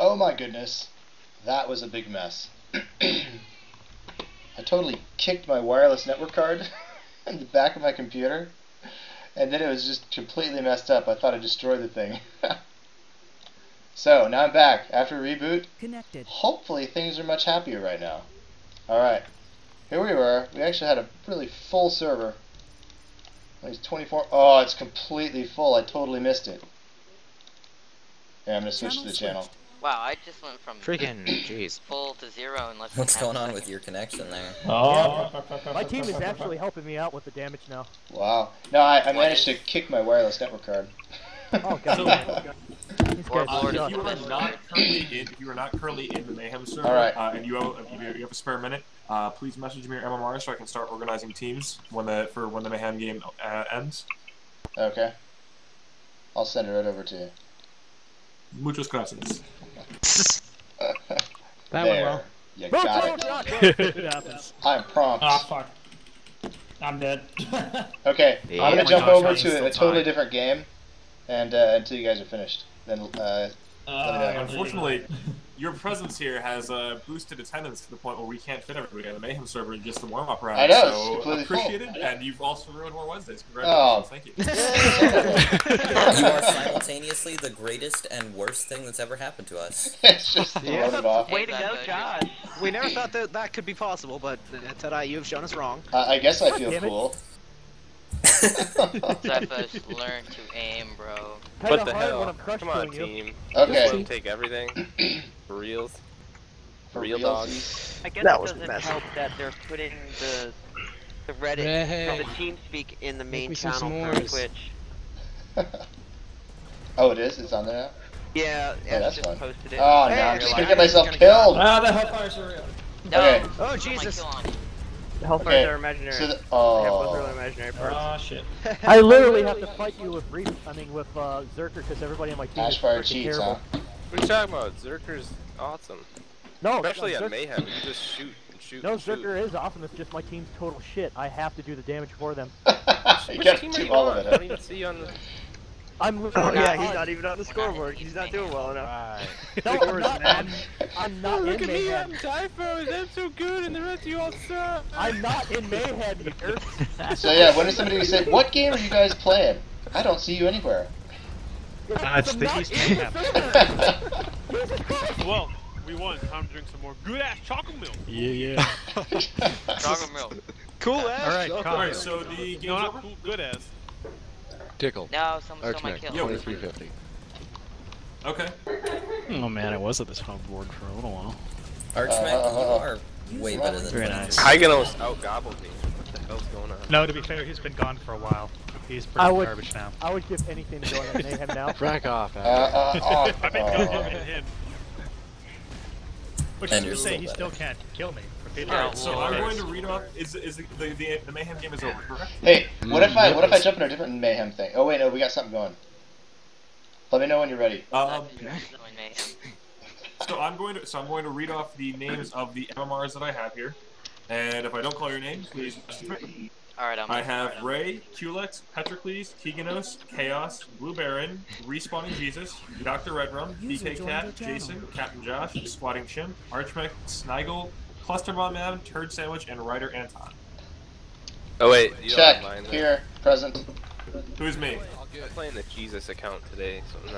Oh my goodness. That was a big mess. I totally kicked my wireless network card in the back of my computer, and then it was just completely messed up. I thought I destroyed the thing. So, now I'm back. After reboot, Connected. hopefully things are much happier right now. Alright, here we were. We actually had a really full server. It's 24. Oh, it's completely full. I totally missed it. Yeah, I'm going to switch to the channel. Wow, I just went from Freaking jeez. full to 0 in less than What's half going a on second. with your connection there? Oh. Yeah, my team is actually helping me out with the damage now. Wow. No, I managed to kick my wireless network card. Oh god. Lord, If you are not currently in the Mayhem server, Alright. And you have a spare minute, please message me your MMR so I can start organizing teams when the Mayhem game ends. Okay. I'll send it right over to you. Muchas gracias. That went well. You got it. I'm prompt. Ah, fuck. I'm dead. Okay, Yeah, I'm oh gonna my jump gosh, over I'm to still a totally tied. different game, and until you guys are finished, then let me know. Unfortunately, your presence here has boosted attendance to the point where we can't fit everybody on the Mayhem server in just the warm-up round. I know, it's so completely appreciate full. it, and you've also ruined more Wednesdays. Oh. Congratulations, thank you. You are simultaneously the greatest and worst thing that's ever happened to us. It's just thrown it off. Way to go, Josh. We never thought that that could be possible, but today you have shown us wrong. I guess I feel damn it. cool. Zephyrs, learn to aim, bro. What the hell? Come on, team. Okay. Just take everything. For reals. For Real realsies. dogs. I guess That it was doesn't messy. help that they're putting the Reddit, Hey. the TeamSpeak in the main me some channel for s'mores. Twitch. Oh, it is? It's on there now? Yeah, Yeah, that's just fun. posted it. Oh, Hey, no, I'm it's just like- gonna get myself it's gonna killed! Ah, the Hellfire's are real. No, Okay. Oh, put my Jesus. kill on. The Hellfires Okay, are imaginary. so the, They have both oh. real and imaginary parts. Oh shit. I literally have to fight you with Zerker because everybody on my team is Ashfire freaking cheats, terrible. huh? What are you talking about? Zerker's awesome. No, Especially no, at Mayhem, you just shoot and shoot No, and shoot. Zerker is awesome. It's just my team's total shit. I have to do the damage for them. You Which gotta team are do you all on? of I don't it. even see you on the... I'm Oh literally yeah, not he's on- not even on the scoreboard. He's not doing well enough. Right. No, I'm not. I'm not Look in at me, Mayhem. I'm Typhos, I'm so good, and the rest of you all suck. I'm not in Mayhem, you jerk. So yeah, when is somebody gonna say, what game are you guys playing? I don't see you anywhere. It's the East Mayhem. Well, we won. Time to drink some more good ass chocolate milk. Yeah. Chocolate milk. Cool ass. Alright, so the game's No, over? not cool, good ass. Tickle. No, someone stole my kill. Yo, 2350. Okay. Oh man, I was at this home board for a little while. Archmech, you are way better than Very 22. nice. Hygenos out-gobbled me. What the hell's going on? No, to be fair, he's been gone for a while. He's I pretty would- garbage now. I would give anything to join that Mayhem now. Rack off. I've been going at him. Which And is you're to say, still he better. still can't kill me. Alright, so I'm going to read off. Is the Mayhem game is over, correct? Hey, what if I jump in a different Mayhem thing? Oh wait, no, we got something going. Let me know when you're ready. So I'm going to read off the names of the MMRs that I have here, and if I don't call your name, please message me. Alright, I have Ray, Culex, Petrocles, Keeganos, Chaos, Blue Baron, Respawning Jesus, Dr. Redrum, BK Cat, Jason, Captain Josh, Squatting Chimp, Archmech, Snigel, Cluster Bomb Man, Turd Sandwich, and Ryder Anton. Oh wait, you Check. don't mind that. Here, present. Who's me? I'm playing the Jesus account today, so I'm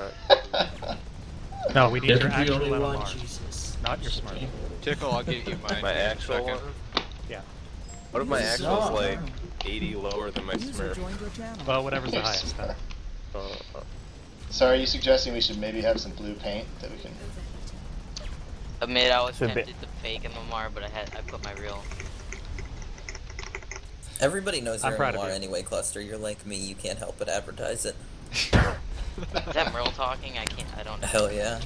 not... No, we need your actual only one MMR, Jesus. not your smart. Tickle, I'll give you mine. My actual one? Yeah. What if my actual's like 80 lower than my Smurf? Well, whatever's the highest. Then. So are you suggesting we should maybe have some blue paint that we can... Admit I was It's a bit- tempted to fake MMR, but I put my real. Everybody knows I'm your proud of MMR you. anyway, Cluster. You're like me, you can't help but advertise it. Is that Merle talking? I don't know. Hell yeah.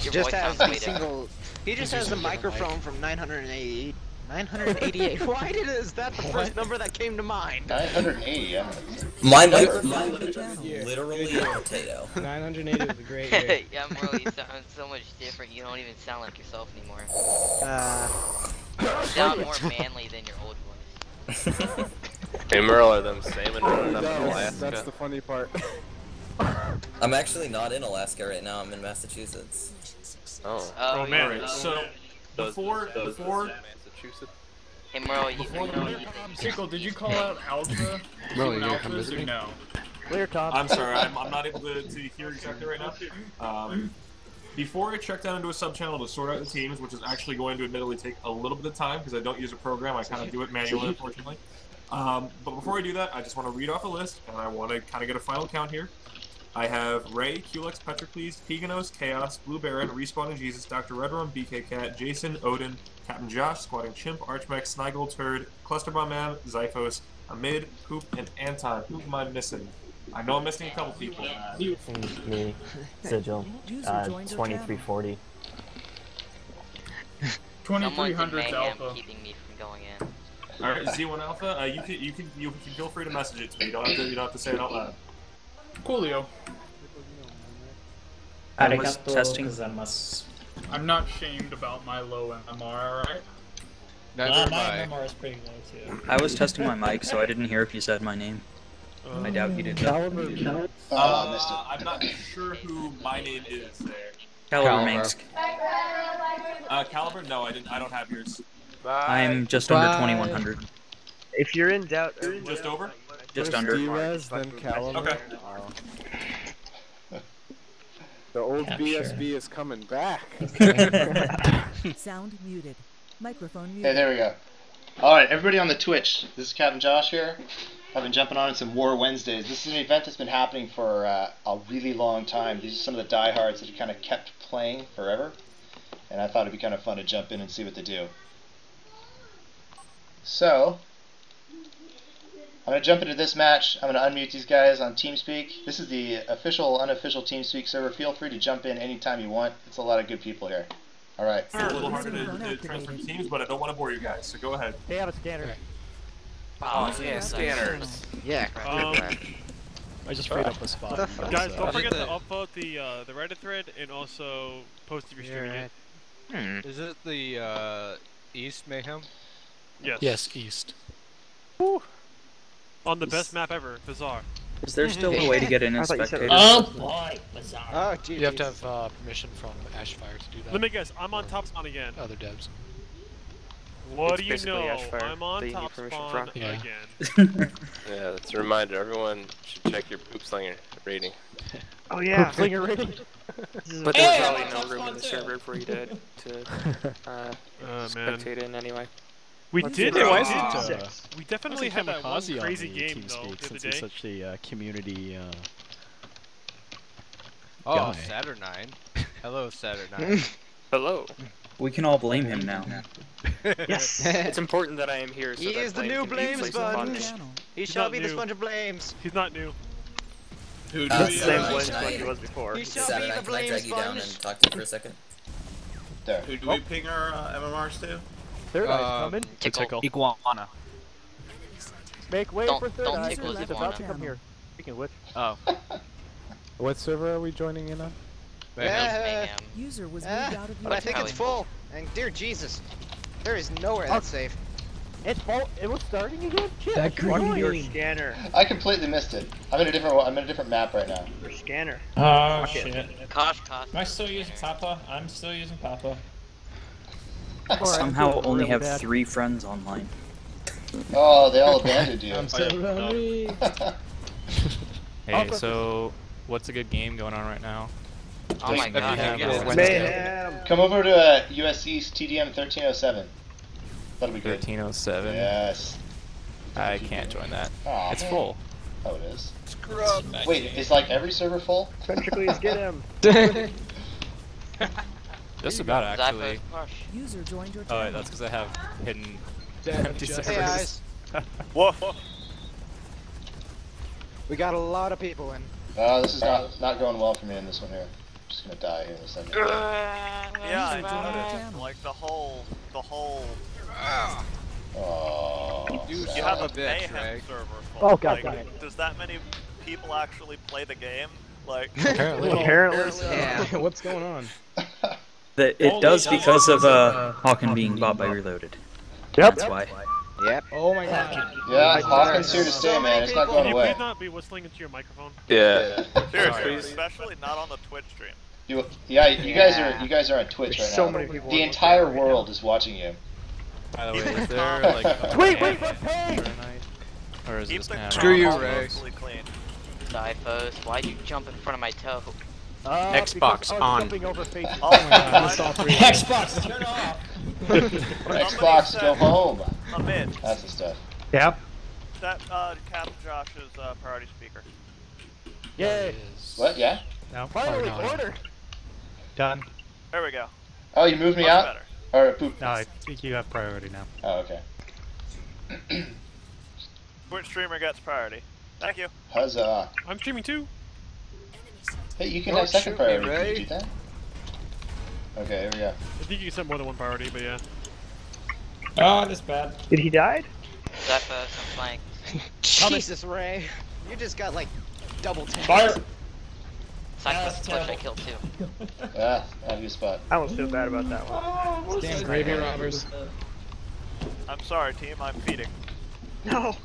Your Just voice has sounds a way different. single. He just has a microphone from 988. 988. Why is that the first number that came to mind? 980, My microphone literally a potato. 980 is a great rate. Yeah, Merle, you sound so much different. You don't even sound like yourself anymore. You sound more manly than your old voice. Hey Merle, are them salmon running up in Alaska? That's the funny part. I'm actually not in Alaska right now, I'm in Massachusetts. Oh. Oh, man. Alright, so before Massachusetts. Hey Merle, you Tickle, did you call out Alpha? Merle, you gonna Alphas come visit or me? no? Clear, Tom. I'm sorry, I'm not able to hear exactly right now. Before I check down into a sub-channel to sort out the teams, which is actually going to admittedly take a little bit of time because I don't use a program, I kind of do it manually, unfortunately. But before I do that, I just want to read off a list, and I want to kind of get a final count here. I have Ray, Culex, Petrocles, Higanos, Chaos, Blue Baron, Respawning Jesus, Dr. Redrum, BK Cat, Jason, Odin, Captain Josh, Squatting Chimp, Archmech, Snigel, Turd, Clusterbomb Man, Zyphos, Amid, Poop, and Anton. Who am I missing? I know I'm missing a couple people. Me, Sigil, 2340. 2300 Alpha. keeping me from going in. All right, Z1 Alpha. You can feel free to message it to me. You don't have to say it out loud. Coolio. I was testing. I'm not shamed about my low MMR, alright? Neither am my I. MMR is pretty low too. I was testing my mic, so I didn't hear if you said my name. I doubt you did. I missed it. I'm not sure who my name is there. Caliber Minsk. Caliber? No, I didn't. I don't have yours. I'm just under 2100. If you're in doubt, Just over? Just under. Then Caliber. Okay. The old BSB is coming back. Sound muted. Microphone muted. Hey, there we go. Alright, everybody on the Twitch. This is Captain Josh here. I've been jumping on some War Wednesdays. This is an event that's been happening for a really long time. These are some of the diehards that have kind of kept playing forever. And I thought it'd be kind of fun to jump in and see what they do. So, I'm going to jump into this match. I'm going to unmute these guys on TeamSpeak. This is the official, unofficial TeamSpeak server. Feel free to jump in anytime you want. It's a lot of good people here. Alright. It's a little harder to transfer teams, but I don't want to bore you guys, so go ahead. They have a scanner. Oh, yeah, scanners. Yeah. I just freed up a spot. Guys, don't forget to upvote the Reddit thread and also post if you're streaming it. Is it the East Mayhem? Yes. Yes, East. Woo. On the best map ever, Bizarre. Is there still a way to get in as spectators? Oh boy, Bizarre. Oh, geez. You have to have permission from Ashfire to do that. Let me guess, I'm on top spawn again. Other devs. What do you know? I'm on top spawn Yeah. again. Yeah, that's a reminder. Everyone should check your poop slinger rating. Oh yeah. Slinger rating. But there's probably no room in the server for you to spectate in anyway. We Let's did. see, We definitely had that one crazy game though the other day. Such a community. Oh, guy. Saturnine. Hello, Saturnine. Hello. We can all blame him now. Yes. It's important that I am here. So He that is the blame new can be blame placed sponge. upon me. He shall be the sponge of blames. He's not new. Who That's do the same we blame sponge he was before. He shall Saturday be night, the can I blame drag you down sponge. and talk to you for a second? There. Who do we ping our MMRs to? Third eye's coming. Tickle. Iguana. Make way Don't- for third don't eye. tickle He's Iguana. about to come here. Speaking of which. Oh. What server are we joining in on? Mayhem. User was moved Ah, out of but your I think it's Kelly. full. And dear Jesus, there is nowhere that's safe. It's full. It was starting again. Shit. That green. your scanner. I completely missed it. I'm in a different map right now. Your scanner. Oh Fuck it. shit. Kosh. Am I still using Papa? I'm still using Papa. Somehow only really have bad. 3 friends online. Oh, they all abandoned you. I'm so Hey, so what's a good game going on right now? Oh my god. Mayhem. Come over to US East TDM 1307. That'll be great. 1307. Yes. I can't join that. Aw, It's man. full. Oh, it is. Wait, is like every server full? Petrocles, get him. Just about actually. Zyphos Kosh. User joined your Oh channel. wait, that's because I have hidden empty Hey servers. guys, Whoa. we got a lot of people in. This is not going well for me in this one here. I'm just gonna die here in a second. Yeah, I noticed. Like the whole. Oh, Dude, sad. you have a bitch, right? server Oh god damn it. Does that many people actually play the game? Like. Apparently. Apparently. Yeah. What's going on? It does because of Hawken being bought by Reloaded. Yep. That's why. Yep. Oh my god. Yeah, Hawken's here to stay, man. It's not going Can you away. please not be whistling into your microphone? Yeah. Seriously, especially not on the Twitch stream. Yeah, you guys are on Twitch There's right so now. many people The on entire Twitch right world is watching you. By the way, is there like a Wait, ban front page! tonight? Or is Keep this the gonna Screw you, comms Ray. mostly clean. Typhos, why'd you jump in front of my toe? Because Xbox I was on. jumping over faces. Oh my God. Xbox, turn off. Xbox, go home. Amid. That's the stuff. Yep. That Captain Josh's priority speaker. Yay. What? Yeah? Now finally, order. Done. There we go. Oh, you moved me Much out? better. Or poop? No, I think you have priority now. Oh, okay. Twitch streamer gets priority. Thank you. Huzzah. I'm streaming too. Hey, you can Don't have second shoot me, priority. Can Ray. you do that? Okay, here we go. I think you can set more than one priority, but yeah. Oh, that's bad. Did he die? Typhos, I'm flank. Jesus, Ray. You just got like double tank. Fire! Cyclops Twitch I killed too. Ah, I have a good spot. I almost feel bad about that one. Damn gravy robbers. I'm sorry, team. I'm feeding. No.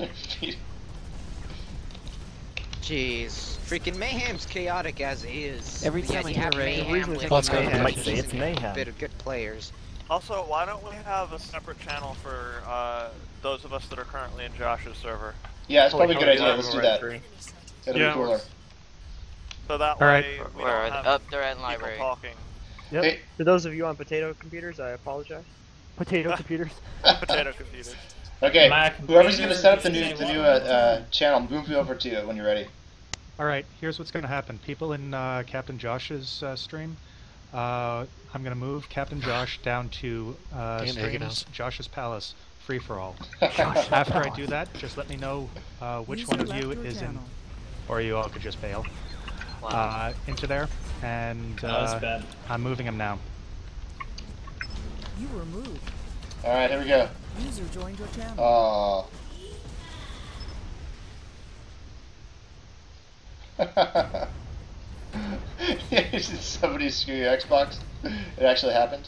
Jeez. Freaking Mayhem's chaotic as it is. Every But time yet I you hear have Ray, Mayhem with let's go. Mayhem, You might which say is it's a Mayhem. bit of good players. Also, why don't we have a separate channel for those of us that are currently in Josh's server? Yeah, it's probably a good Holy idea. Let's do that. It'll Yeah. be cooler. So that Alright. way we Where are don't they? have Up, they're at people library. talking. Yep. Hey, For those of you on potato computers, I apologize. Potato computers. Potato computers. okay, My whoever's computer gonna set up the is new saying channel, move me over to it when you're ready. Alright, here's what's going to happen. People in Captain Josh's stream, I'm going to move Captain Josh down to streams Josh's Palace, free for all. After I do that, just let me know which User one of left you your is in, channel. or you all could just bail, into there, and that's bad. I'm moving him now. You were moved. Alright, here we go. User joined your channel. Oh. Did somebody screw your Xbox? It actually happened.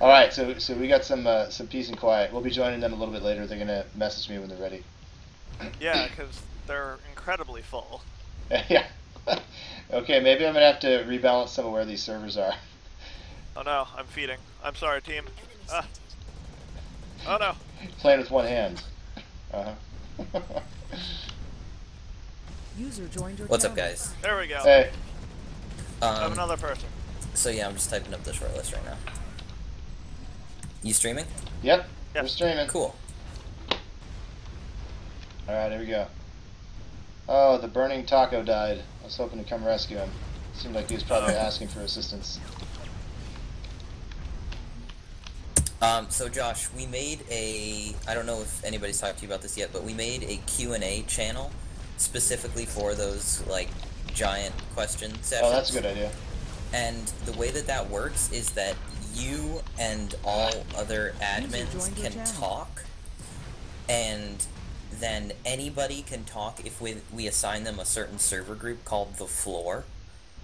All right, so we got some peace and quiet. We'll be joining them a little bit later. They're gonna message me when they're ready. Yeah, because they're incredibly full. Yeah. Okay, maybe I'm gonna have to rebalance some of where these servers are. Oh no, I'm feeding. I'm sorry, team. Oh no. Playing with one hand. User joined your What's up, channel. guys? There we go. Hey. I have another person. So yeah, I'm just typing up the short list right now. You streaming? Yep. Yes. We're streaming. Cool. All right, here we go. Oh, the burning taco died. I was hoping to come rescue him. Seemed like he was probably asking for assistance. So Josh, we made I don't know if anybody's talked to you about this yet, but we made a Q&A channel specifically for those, like, giant question sessions. Oh, that's a good idea. And the way that works is that you and all other admins can talk, and then anybody can talk if we assign them a certain server group called the floor.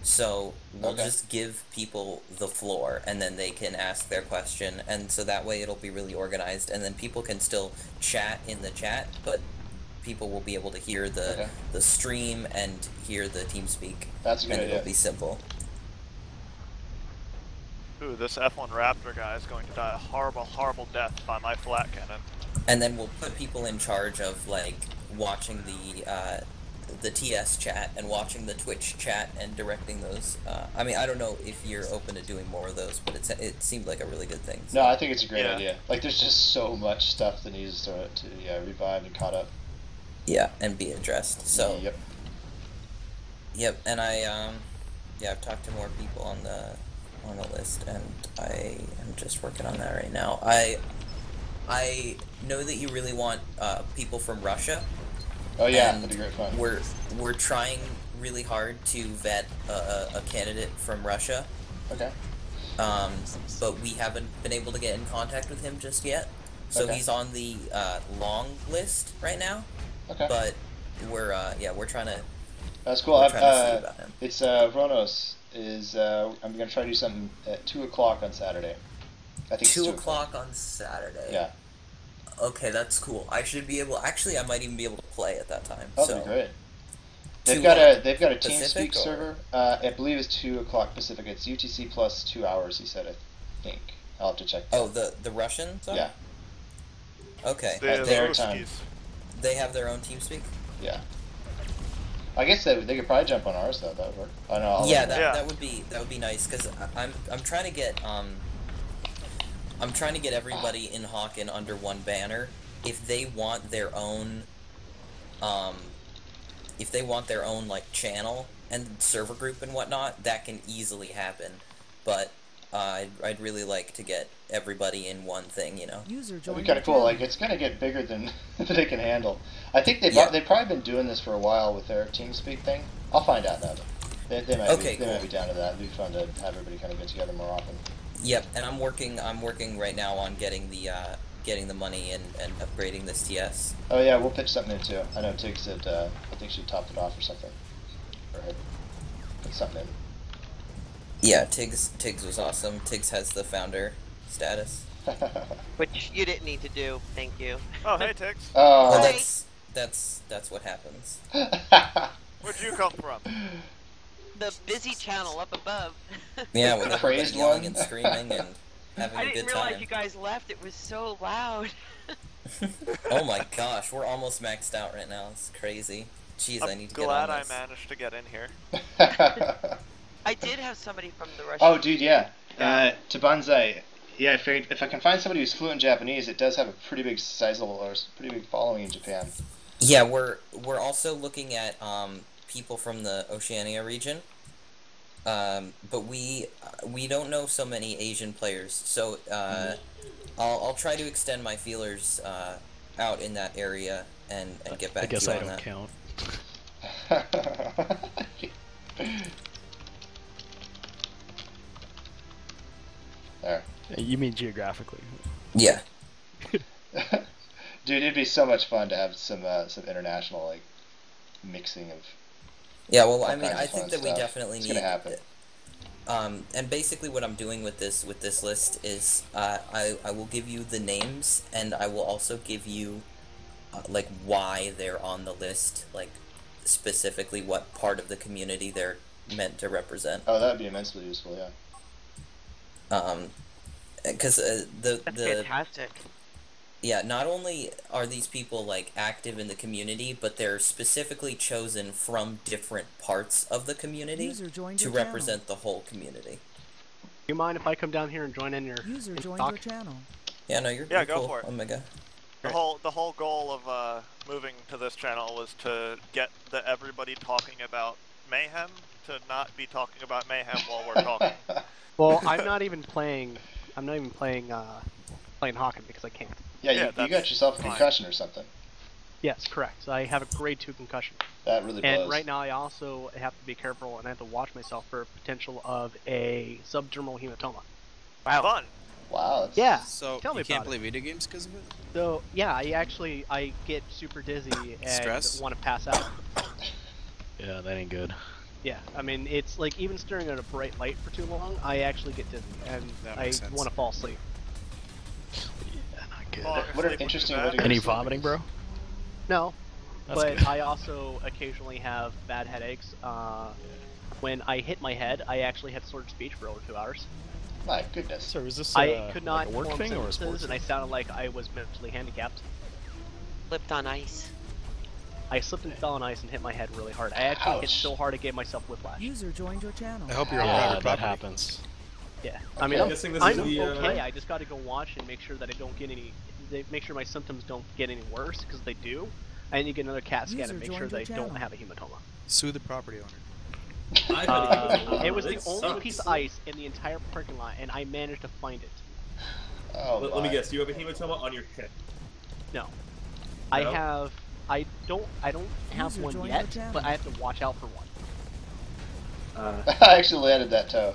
So we'll just give people the floor, and then they can ask their question, and so that way it'll be really organized, and then people can still chat in the chat, but people will be able to hear the stream and hear the TeamSpeak. That's a good and idea. It'll be simple. Ooh, this F1 Raptor guy is going to die a horrible, horrible death by my flat cannon. And then we'll put people in charge of, like, watching the TS chat and watching the Twitch chat and directing those. I mean, I don't know if you're open to doing more of those, but it seemed like a really good thing. So. No, I think it's a great idea. Like, there's just so much stuff that needs to revive and caught up. Yeah, and be addressed. So. Yep. Yep, and I've talked to more people on the list, and I am just working on that right now. I know that you really want people from Russia. Oh yeah, that'd be great fun. We're trying really hard to vet a candidate from Russia. Okay. But we haven't been able to get in contact with him just yet. So he's on the long list right now. Okay. But we're trying to. That's cool. We're trying to see about him. It's Ronos is. I'm gonna try to do something at 2 o'clock on Saturday. I think 2 it's o'clock on Saturday. Yeah. Okay, that's cool. I should be able. Actually, I might even be able to play at that time. That'd be great. They've 2 got a Pacific, TeamSpeak or- server. I believe it's 2 o'clock Pacific. It's UTC plus 2 hours. He said. I think. I'll have to check. Oh, the Russians? Yeah. Okay. At their time. They have their own TeamSpeak? Yeah. I guess they could probably jump on ours though. That would work. Oh no. Yeah, that would be nice because I'm trying to get everybody in Hawken under one banner. If they want their own like channel and server group and whatnot, that can easily happen. But I'd really like to get everybody in one thing, you know. That'd be kind of cool. Like it's gonna get bigger than they can handle. I think they've probably been doing this for a while with their TeamSpeak thing. I'll find out now. They might be down to that. It'd be fun to have everybody kind of get together more often. Yep, and I'm working right now on getting the money and upgrading this TS. Oh yeah, we'll pitch something in too. I know Tiggs had I think she topped it off or something. Or had put something in. Yeah, Tiggs was awesome. Tiggs has the founder status. Which you didn't need to do. Thank you. Oh, hey, Tiggs. Oh. Well, that's what happens. Where'd you come from? The busy channel up above. Yeah, with everybody yelling and screaming and having I a didn't good realize time. you guys left. It was so loud. Oh my gosh, we're almost maxed out right now. It's crazy. Jeez, I need to get on Glad I this. managed to get in here. I did have somebody from the Russian. Oh, dude, yeah. To Banzai. Yeah, if I can find somebody who's fluent in Japanese, it does have a pretty big pretty big following in Japan. Yeah, we're also looking at people from the Oceania region, but we don't know so many Asian players. So I'll try to extend my feelers out in that area and get back to you on that. I guess I don't count. There. You mean geographically? Yeah. Dude, it'd be so much fun to have some international like mixing of. Yeah, well, all I mean, kinds I of think fun that we stuff. definitely It's need. gonna happen. And basically, what I'm doing with this list is I will give you the names, and I will also give you like why they're on the list, like specifically what part of the community they're meant to represent. Oh, that would be immensely useful. Yeah. Because That's fantastic. Yeah, not only are these people like active in the community, but they're specifically chosen from different parts of the community to represent the whole community. Do you mind if I come down here and join in your talk? Yeah, no, you're Yeah, cool. go for it. Omega. The whole goal of moving to this channel was to get everybody talking about mayhem to not be talking about mayhem while we're talking. Well, I'm not even playing Hawken because I can't. Yeah, you got yourself a concussion or something. Yes, correct. So I have a grade 2 concussion. That really blows. And right now I also have to be careful and I have to watch myself for potential of a subdermal hematoma. Wow. Fun. Wow. Yeah. So Tell me you can't about play it. video games because of it? So yeah, I get super dizzy and Stress? want to pass out. Yeah, that ain't good. Yeah, I mean it's like even staring at a bright light for too long, I actually get dizzy and That I makes sense. want to fall asleep. Yeah, not good. What an interesting way to go. Any to sleep. vomiting, bro? No, That's but good. I also occasionally have bad headaches. When I hit my head, I actually had slurred speech for over 2 hours. My goodness. So is this I could not like a work form thing or a sentences, sports and I sounded like I was mentally handicapped. Flipped on ice. I slipped and fell on ice and hit my head really hard. I actually hit Ouch. so hard I gave myself whiplash. User joined your channel. I hope you're on Yeah, private that property. happens. Yeah, I mean, I'm guessing this I'm is the, okay. I just got to go watch and make sure that I don't get any. Make sure my symptoms don't get any worse because they do. I need to get another CAT scan User and make sure joined that I your don't channel. have a hematoma. Sue the property owner. It was the only sucks. piece of ice in the entire parking lot, and I managed to find it. Oh, Let me my. guess. You have a hematoma on your hip. No, No? I don't have User one joined yet, your channel. but I have to watch out for one. I actually landed that toe.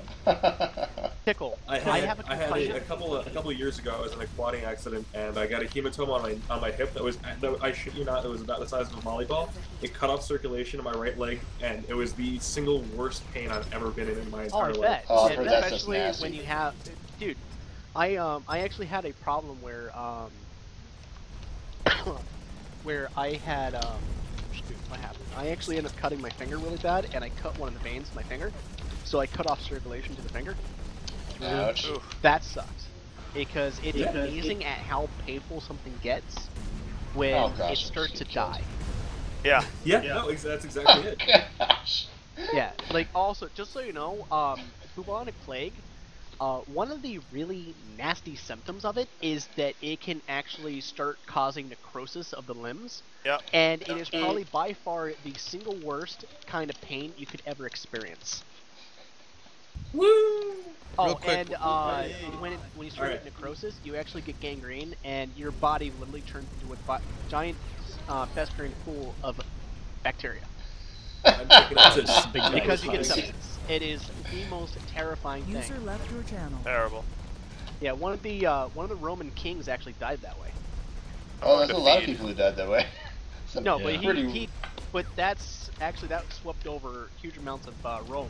Tickle. I have a had concussion. a couple of years ago. I was in a quadding accident and I got a hematoma on my hip. I shit you not, it was about the size of a volleyball. It cut off circulation in my right leg, and it was the single worst pain I've ever been in my Oh, entire I life. bet. Oh, I've And heard that stuff's especially nasty. when you have, dude. I actually had a problem where where I had dude, what happened? I actually ended up cutting my finger really bad, and I cut one of the veins in my finger, so I cut off circulation to the finger. Ouch. That sucks. Because it's amazing at how painful something gets when it starts to die. Yeah. Yeah, no, that's exactly it. Gosh. Yeah, like also, just so you know, bubonic plague, one of the really nasty symptoms of it is that it can actually start causing necrosis of the limbs. Yep. And it is probably by far the single worst kind of pain you could ever experience. Woo! Oh, quick, and when you start with necrosis, you actually get gangrene, and your body literally turns into a giant festering pool of bacteria. Because you get sepsis. It is the most terrifying thing. User left your channel. Terrible. Yeah, one of the Roman kings actually died that way. Oh, there's a lot of people who died that way. No, but but that's actually that swept over huge amounts of Rome.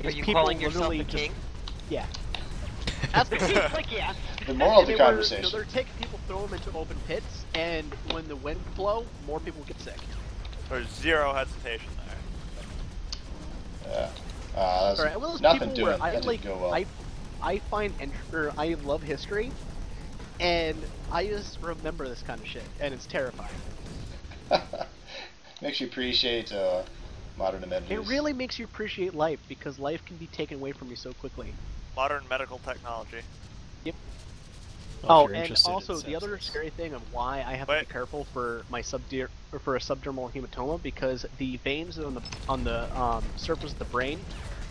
Are you calling yourself a king? Yeah. That's the like, yeah. The moral of the conversation. They're taking people, throw them into open pits, and when the wind blow, more people get sick. There's zero hesitation there. Yeah. Alright, well, those nothing people doing. where That didn't go well. I find I love history, and I just remember this kind of shit, and it's terrifying. Makes you appreciate modern amenities. It really makes you appreciate life, because life can be taken away from you so quickly. Modern medical technology. Yep. Well, Oh, and also the other scary thing of why I have to be careful for my for a subdermal hematoma, because the veins on the surface of the brain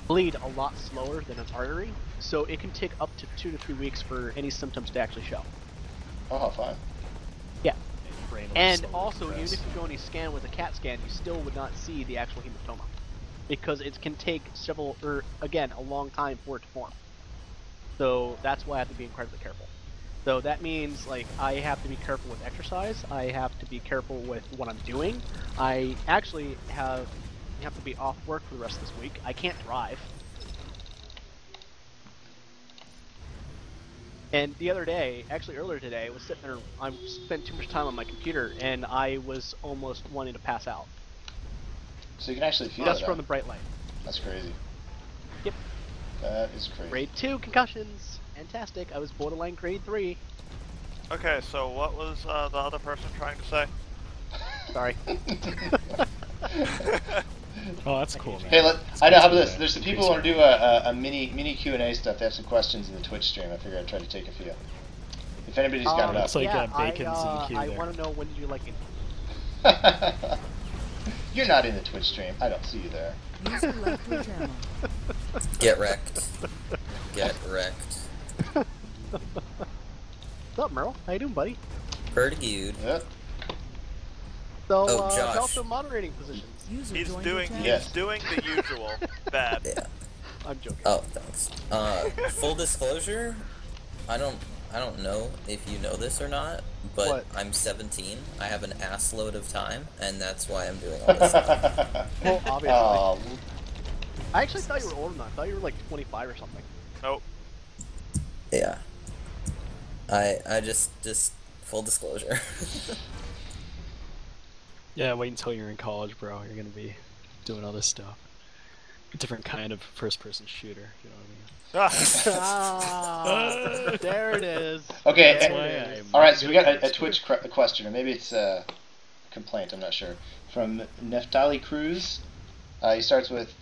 bleed a lot slower than an artery, so it can take up to 2 to 3 weeks for any symptoms to actually show. Oh, how fun. Yeah. And also, even if you go and you scan with a CAT scan, you still would not see the actual hematoma, because it can take a long time for it to form. So that's why I have to be incredibly careful. So that means, like, I have to be careful with exercise. I have to be careful with what I'm doing. I actually have to be off work for the rest of this week. I can't drive. And the other day, actually earlier today, I was sitting there. I spent too much time on my computer, and I was almost wanting to pass out. So you can actually feel just it from the bright light. That's crazy. Yep. That is crazy. Grade 2 concussions. Fantastic. I was borderline grade 3. Okay, so what was the other person trying to say? Sorry. Oh, that's cool, man. Hey, I know. How about this? There's some people who want to do a mini Q&A stuff. They have some questions in the Twitch stream. I figured I'd try to take a few. If anybody's got it up. It's like Bacon's EQ I there. want to know, when did you like it? You're not in the Twitch stream. I don't see you there. User left your channel. Get wrecked. Get wrecked. What's up, Merle? How you doing, buddy? Pretty good. Yep. So, Josh. also moderating positions. He's doing the usual. Bad. Yeah. I'm joking. Oh, thanks. Full disclosure, I don't know if you know this or not, but What? I'm 17. I have an ass load of time, and that's why I'm doing all this stuff. Well, obviously. Oh, I actually thought you were older than that. I thought you were like 25 or something. Nope. Yeah. I just full disclosure. Yeah, wait until you're in college, bro. You're gonna be doing all this stuff. A different kind of first-person shooter. You know what I mean? There it is. Okay. All right. So we got a Twitch question, or maybe it's a complaint. I'm not sure. From Neftali Cruz. He starts with,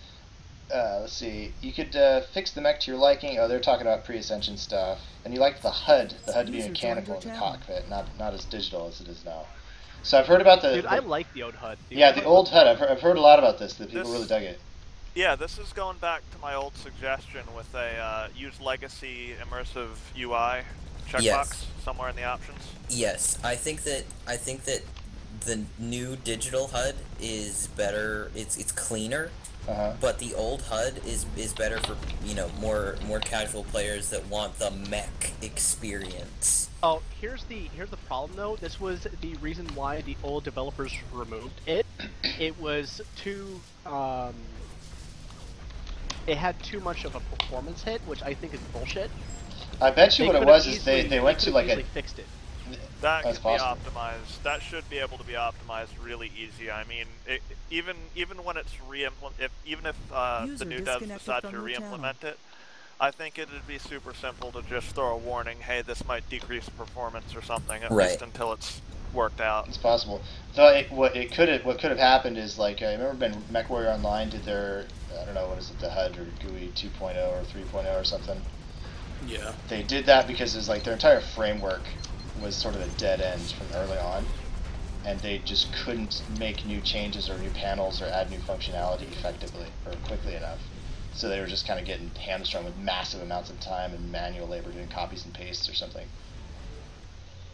let's see. You could fix the mech to your liking. Oh, they're talking about pre-ascension stuff. And you liked the HUD to be mechanical in the cockpit, not as digital as it is now. So I've heard about the. Dude, I like the old HUD. The old HUD. I've heard a lot about this. That people really dug it. Yeah, this is going back to my old suggestion with a use legacy immersive UI checkbox somewhere in the options. Yes, I think that the new digital HUD is better. It's cleaner. But the old HUD is better for more casual players that want the mech experience. Oh, here's the problem though. This was the reason why the old developers removed it. It was too it had too much of a performance hit, which I think is bullshit. I bet you what it was is they went to like fixed it. That That's can be possible. optimized. That should be able to be optimized really easy. I mean, even when it's even if the new devs decide to re-implement it, I think it'd be super simple to just throw a warning, hey, this might decrease performance or something, at least until it's worked out. It's possible. Though what could have happened is, like, I remember when MechWarrior Online did their, I don't know, what is it, the HUD or GUI 2.0 or 3.0 or something. Yeah. They did that because it's like their entire framework was sort of a dead end from early on, and they just couldn't make new changes or new panels or add new functionality effectively or quickly enough. So they were just kind of getting hamstrung with massive amounts of time and manual labor doing copies and pastes or something.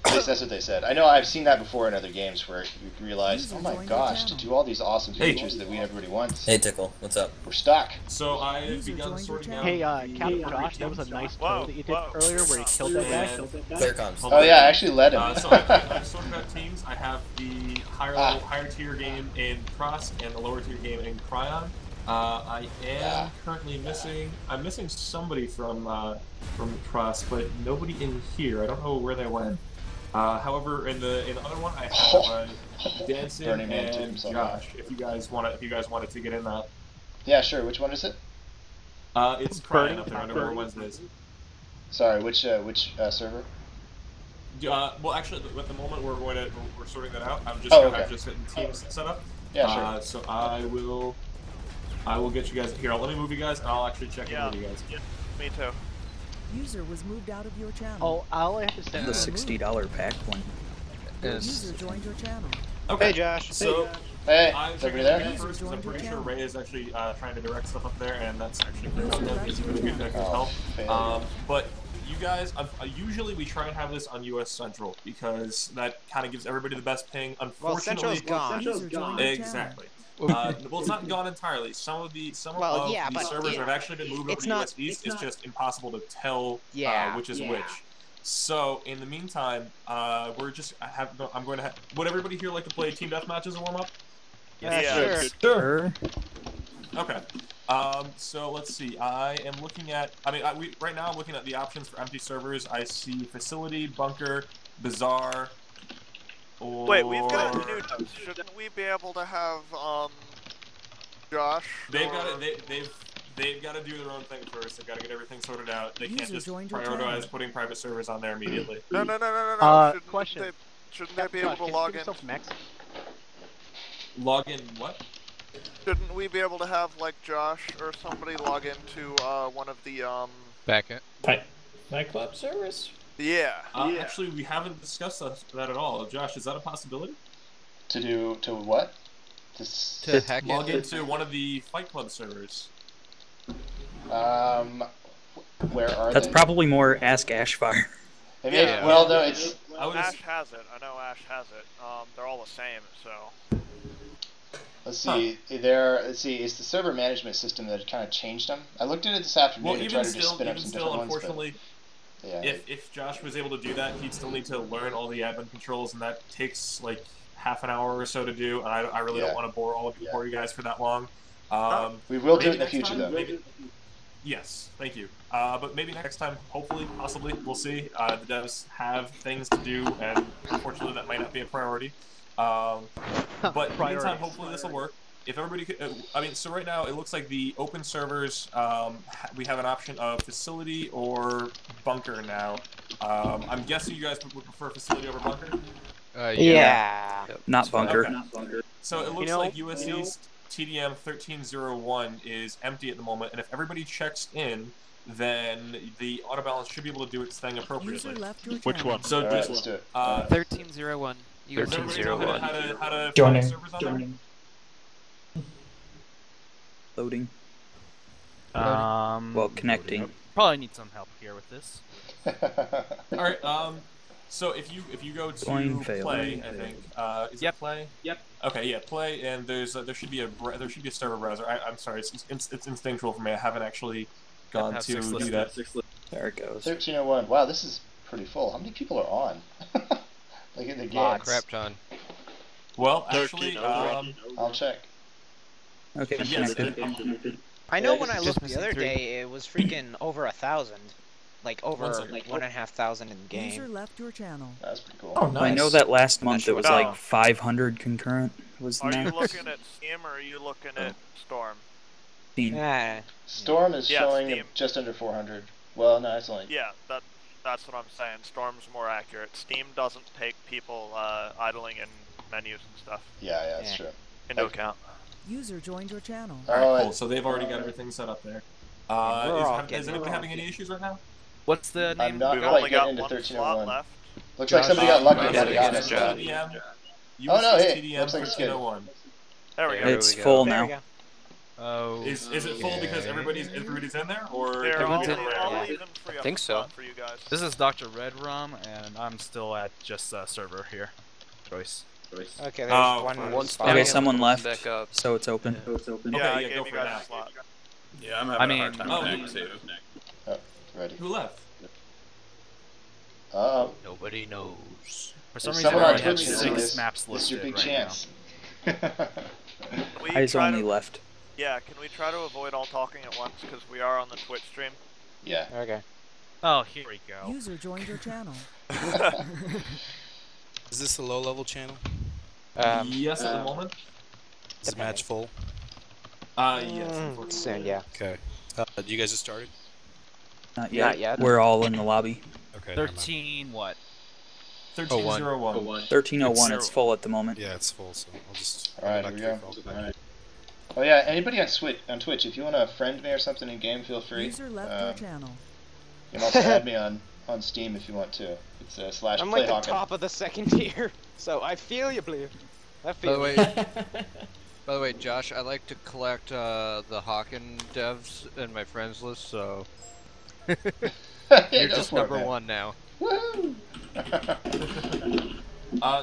At least that's what they said. I know I've seen that before in other games where you realize, oh my gosh, to do all these awesome features that everybody wants. Hey Tickle, what's up? We're stuck. So I begun sorting out. Hey, Captain Josh, that was a nice toe that you did earlier where you killed that guy. Clear comms. Oh yeah, I actually led him. So I've sorted out teams. I have the higher tier game in Cross and the lower tier game in Cryon. I am currently missing. I'm missing somebody from Cross, but nobody in here. I don't know where they went. However, in the other one, I have Dancing and Josh. If you guys wanted to get in that. Yeah, sure. Which one is it? It's Cryon up there under War Wednesdays. Sorry, which server? Well, actually, at the moment we're sorting that out. I'm just getting teams set up. Yeah, sure. So I will get you guys here. Let me move you guys, and I'll actually check in with you guys. Yeah, me too. User was moved out of your channel. Oh, all I have to say The $60 pack one. User joined your channel. Okay. Hey, Josh. So, hey, I'm checking in first because I'm pretty sure Ray is actually trying to direct stuff up there, and that's actually pretty good. He's really good at help. But you guys, usually we try and have this on US Central because that kind of gives everybody the best ping. Unfortunately, Central's gone. Exactly. Well, it's not gone entirely. Some of the servers have actually been moved over to US East. It's just impossible to tell which is which. So in the meantime, I'm going to have. Would everybody here like to play team deathmatch as a warm up? Yes. Sure. Okay. So let's see. I am looking at. Right now I'm looking at the options for empty servers. I see facility, bunker, bazaar. Wait, we've got new devs. Shouldn't we be able to have Josh? They've got to do their own thing first. They've got to get everything sorted out. They can't just prioritize putting private servers on there immediately. No. Question. Shouldn't they be able to log in? Log in what? Shouldn't we be able to have like Josh or somebody log into one of the Backend nightclub service? Yeah. Actually, we haven't discussed that at all. Josh, is that a possibility? To what? To hack log into one of the Fight Club servers. Where are That's they? probably more Ask Ashfire. Well, no, it's. Ash has it. I know Ash has it. They're all the same, so. Let's see. Let's see. It's the server management system that kind of changed them. I looked at it this afternoon to try to just spin up some different ones. Unfortunately, if Josh was able to do that, he'd still need to learn all the admin controls, and that takes like half an hour or so to do. And I really don't want to bore you guys for that long. We will do it in the future, though. Yes, thank you. But maybe next time, hopefully, possibly, we'll see. The devs have things to do, and unfortunately, that might not be a priority. But in the meantime, hopefully, this will work. If everybody could, so right now it looks like the open servers, we have an option of facility or bunker now. I'm guessing you guys would prefer facility over bunker? Yeah. Not bunker. Okay. So it looks like US East TDM 1301 is empty at the moment, and if everybody checks in, then the auto balance should be able to do its thing appropriately. Which one? So right, just let's do it. 1301. 1301. How to Joining. servers on there? Loading. Well, connecting. Probably need some help here with this. All right. So if you go to play, I think is it play? Yep. Okay, yeah, play, and there should be a server browser. I'm sorry, it's instinctual for me. I haven't actually gone to do that. There it goes. 1301. Wow, this is pretty full. How many people are on? Like in the game. Crap, John. Well, actually, I'll check. Okay, yes, connected. I know when I looked the other day, it was freaking over 1,000. like over like 1,500 in game. User left your channel. That's pretty cool. Oh, nice. I know that last month it was like 500 concurrent was the Are max. you looking at Steam or are you looking at Storm? Steam. Storm is Yeah, showing Steam. just under 400. Well, no, it's only... Yeah, that's what I'm saying. Storm's more accurate. Steam doesn't take people idling in menus and stuff. Yeah, that's true. Into account. User joined your channel. Alright, cool. So they've already got everything set up there. Is anybody having any issues right now? What's the name? I'm not We've quite only got getting into one 1301. slot left. Looks like somebody got lucky. Yeah, Got it. Oh no, hey, looks like it's good. There we go. It's full now. Oh. Is it full because everybody's in there, or They're all in even free I up think the so. spot for you guys. This is Dr. Redrum, and I'm still at just server here. Choice. Okay, there's one spot. Okay, someone left, so it's open. Yeah, I Okay, gave go you for guys that. a slot. Yeah, I'm having a hard time connecting too. Oh, ready. Who left? Uh-oh. Nobody knows. For There's some reason, someone I on already have Twitch can see 6 this. maps This is your listed big right chance. We Eyes try only to- left. Yeah, can we try to avoid all talking at once because we are on the Twitch stream? Yeah. Okay. Oh, here we go. User joined your channel. Is this a low-level channel? Yes, at the moment. Is the match full? Yes. Soon, yeah. Okay. You guys have started? Not yet. Not yet. We're all in the lobby. Okay. 13 what? 1301. 1301. It's full at the moment. Yeah, it's full. So I'll just. Alright, here we go. Alright. Oh yeah, anybody on Twitch, if you want to friend me or something in game, feel free. User left your channel. You can also add me on Steam if you want to. It's slash I'm like the playhawken. top of the second tier, so I feel you, Blue. I feel you. By the way, Josh, I like to collect the Hawken devs in my friends list, so you're just number one now. Woo!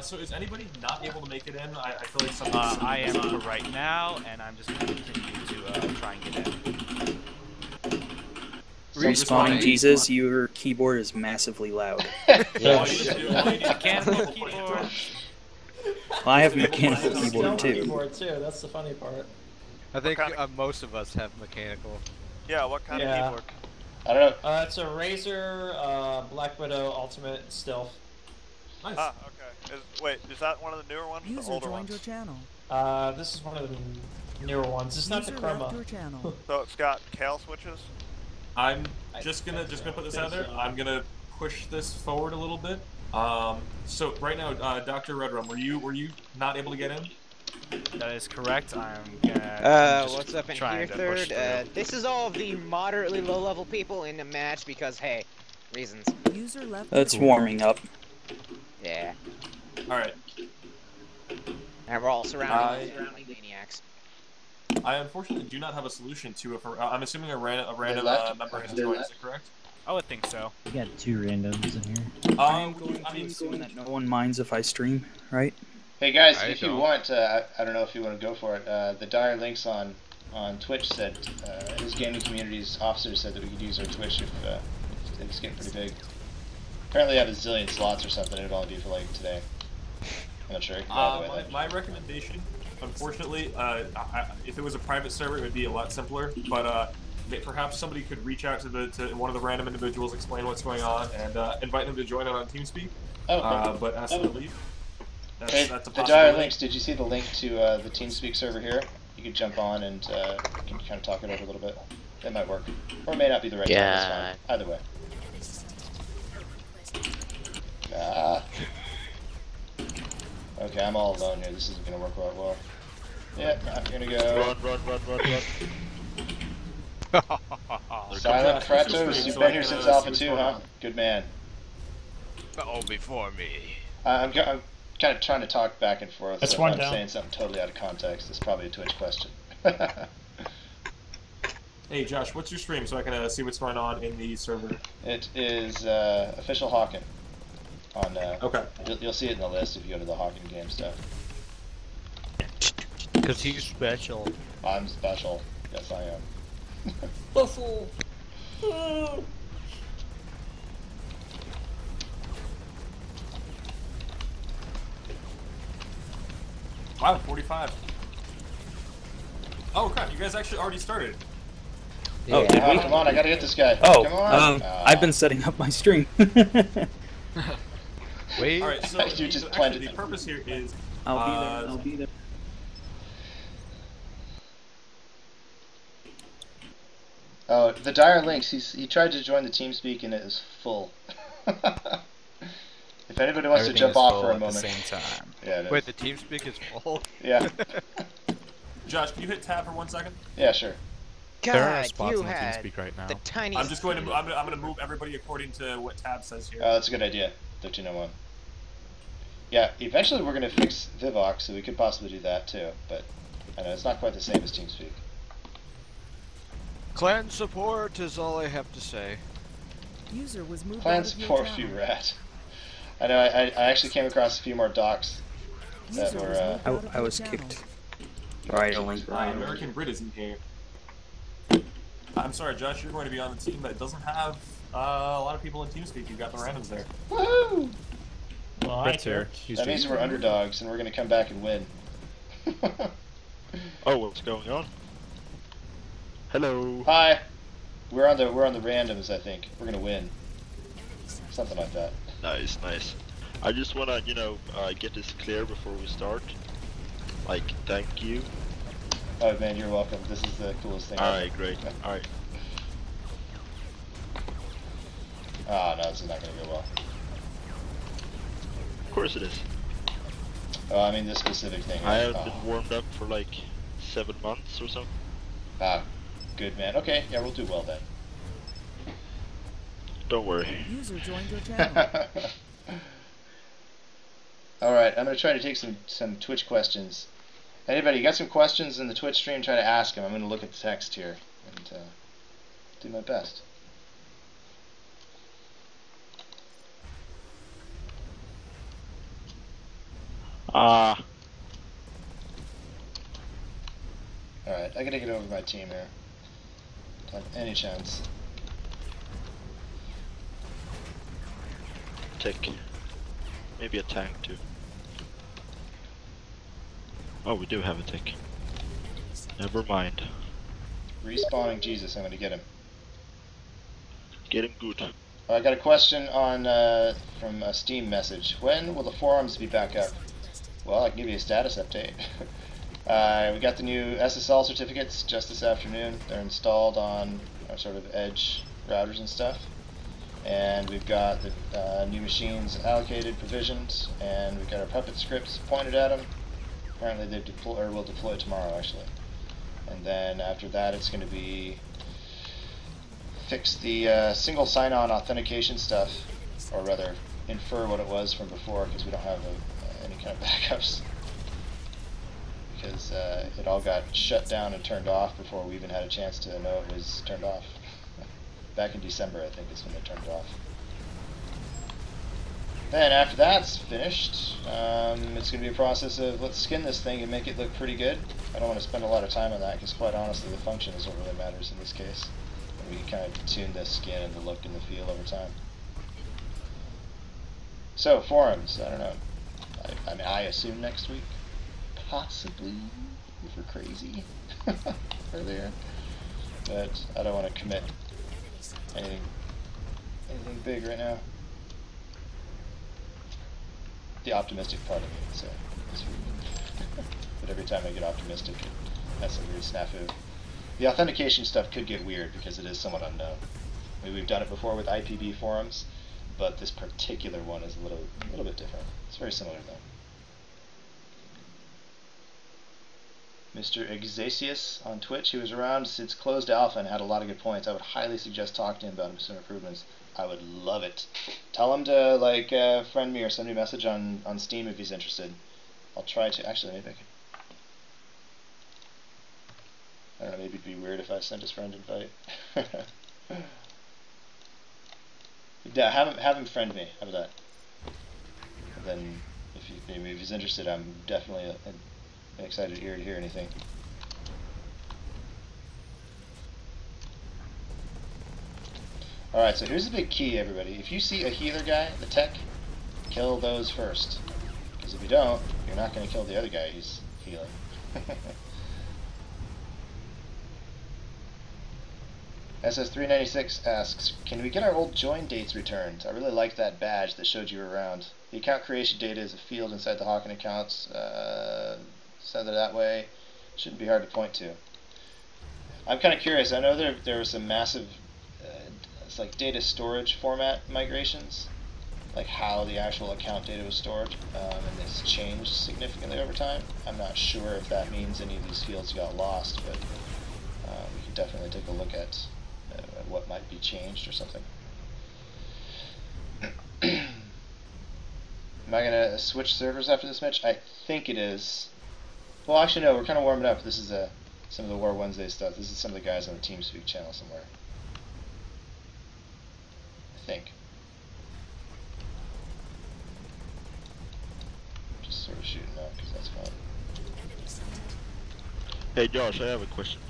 So is anybody not able to make it in? I feel like something. I am for right now, and I'm just going to continue to try and get in. Respawning Jesus, your keyboard is massively loud. Mechanical keyboard. Well, I have a mechanical keyboard too. Keyboard too. That's the funny part. I think most of us have mechanical. Yeah, what kind of keyboard? I don't know. It's a Razer Black Widow Ultimate Stealth. Nice. Ah, okay. Wait, is that one of the newer ones or the User older joined ones? your channel. This is one of the newer ones. It's not the User Chroma. left your channel. So it's got Kale switches? I'm just gonna put this out there. I'm gonna push this forward a little bit. So right now, Dr. Redrum, were you not able to get in? That is correct. I'm gonna. What's up in trying here, to push third? This is all of the moderately low-level people in the match because, hey, reasons. User left. It's warming up. Yeah. All right. And we're all surrounding maniacs. I unfortunately do not have a solution to it. I'm assuming a random member has joined. Is it correct? I would think so. We got 2 randoms in here. I'm going to assume that no one minds if I stream, right? Hey guys, if you want, I don't know if you want to go for it. The Dire Links on Twitch said his gaming community's officer said that we could use our Twitch if it's getting pretty big. Apparently, I have a zillion slots or something. It would only be for like today. I'm not sure. My recommendation, unfortunately, if it was a private server, it would be a lot simpler. But perhaps somebody could reach out to one of the random individuals, explain what's going on, and invite them to join on TeamSpeak. But ask them to leave. That's a the Dire Links, did you see the link to the TeamSpeak server here? You could jump on and you can kind of talk it over a little bit. That might work. Or it may not be the right time. That's fine. Either way. Okay, I'm all alone here. This isn't going to work out well. Yep, I'm going to go... Run. Silent Kratos, you've been here since Alpha 2, huh? Good man. Oh, before me. I'm kind of trying to talk back and forth, That's so one if I'm down. saying something totally out of context, it's probably a Twitch question. Hey Josh, what's your stream so I can see what's going on in the server? It is official Hawken. Okay. You'll see it in the list if you go to the Hawken game stuff. Because he's special. I'm special. Yes, I am. Buffalo. Wow, 45. Oh crap, you guys actually already started. Oh, did we? Come on, I gotta get this guy. Oh, come on. I've been setting up my stream. Wait. All right, so, You just so planted actually, the purpose here is. I'll be there. Oh, the Dire Links, he tried to join the TeamSpeak and it is full. If anybody wants to Everything jump is off full for a at moment. the same time. Yeah, it is. Wait, the TeamSpeak is full? Yeah. Josh, can you hit tab for 1 second? Yeah, sure. There are God, spots you on the had TeamSpeak right now. the tiniest. I'm just going to. I'm going to move everybody according to what tab says here. Oh, that's a good idea. 1301. Yeah, eventually we're going to fix Vivox, so we could possibly do that too. But I know it's not quite the same as TeamSpeak. Clan support is all I have to say. User was moved Clan out of your support channel. you rat. I know. I actually came across a few more docs that User were. was moved out of I your was channel. kicked. Right, only. American Brit isn't here. I'm sorry, Josh. You're going to be on the team that doesn't have a lot of people in TeamSpeak. You've got the randoms there. Woohoo! Well, Brett's here. That means we're underdogs, and we're going to come back and win. Oh, what's going on? Hello. Hi. We're on the randoms. I think we're going to win. Something like that. Nice, nice. I just wanna, get this clear before we start. Like, thank you. Oh man, you're welcome. This is the coolest thing. Alright, great. Alright. Oh no, this is not gonna go well. Of course it is. Oh, I mean this specific thing. I Right? haven't been warmed up for like 7 months or something. Ah, good man. Okay, yeah, we'll do well then. Don't worry. User joined your channel. Alright, I'm gonna try to take some Twitch questions. Anybody, you got some questions in the Twitch stream? Try to ask them. I'm gonna look at the text here and do my best. Alright, I gotta get over my team here. Don't have any chance. Tick. Maybe a tank too. Oh, we do have a tick. Never mind. Respawning Jesus, I'm gonna get him. Get him good. I got a question on from a Steam message. When will the forums be back up? Well, I can give you a status update. We got the new SSL certificates just this afternoon. They're installed on our sort of edge routers and stuff. And we've got the new machines allocated, provisioned, and we've got our puppet scripts pointed at them. Apparently they will deploy tomorrow, actually. And then after that, it's going to be fix the single sign-on authentication stuff, or rather infer what it was from before, because we don't have any kind of backups. Because it all got shut down and turned off before we even had a chance to know it was turned off. Back in December, I think, is when they turned it off. Then after that's finished, it's going to be a process of let's skin this thing and make it look pretty good. I don't want to spend a lot of time on that because quite honestly the function is what really matters in this case. And we can kind of tune the skin and the look and the feel over time. So, forums, I don't know. I mean, I assume next week. Possibly, if we're crazy. Earlier. But I don't want to commit anything big right now. The optimistic part of me, so but every time I get optimistic it has some weird snafu. The authentication stuff could get weird because it is somewhat unknown. I mean, we've done it before with IPv forums, but this particular one is a little bit different. It's very similar though. Mr. Exasius on Twitch, he was around since closed alpha and had a lot of good points. I would highly suggest talking to him about some improvements. I would love it. Tell him to like friend me or send me a message on Steam if he's interested. I'll try to. Actually, maybe I could. I don't know. Maybe it'd be weird if I sent his friend invite. Yeah, have him friend me. How about that? And then if he's interested, I'm definitely excited to hear anything. Alright, so here's the big key, everybody. If you see a healer guy, the tech, kill those first. Because if you don't, you're not going to kill the other guy who's healing. SS396 asks, can we get our old join dates returned? I really liked that badge that showed you around. The account creation data is a field inside the Hawken accounts. Send it that way. Shouldn't be hard to point to. I'm kind of curious. I know there were some massive it's like data storage format migrations, like how the actual account data was stored, and it's changed significantly over time. I'm not sure if that means any of these fields got lost, but we could definitely take a look at what might be changed or something. Am I going to switch servers after this match? I think it is. Well, actually, no, we're kind of warming up. This is some of the War Wednesday stuff. This is some of the guys on the TeamSpeak channel somewhere. I think. Just sort of shooting up because that's fun. Hey Josh, I have a question.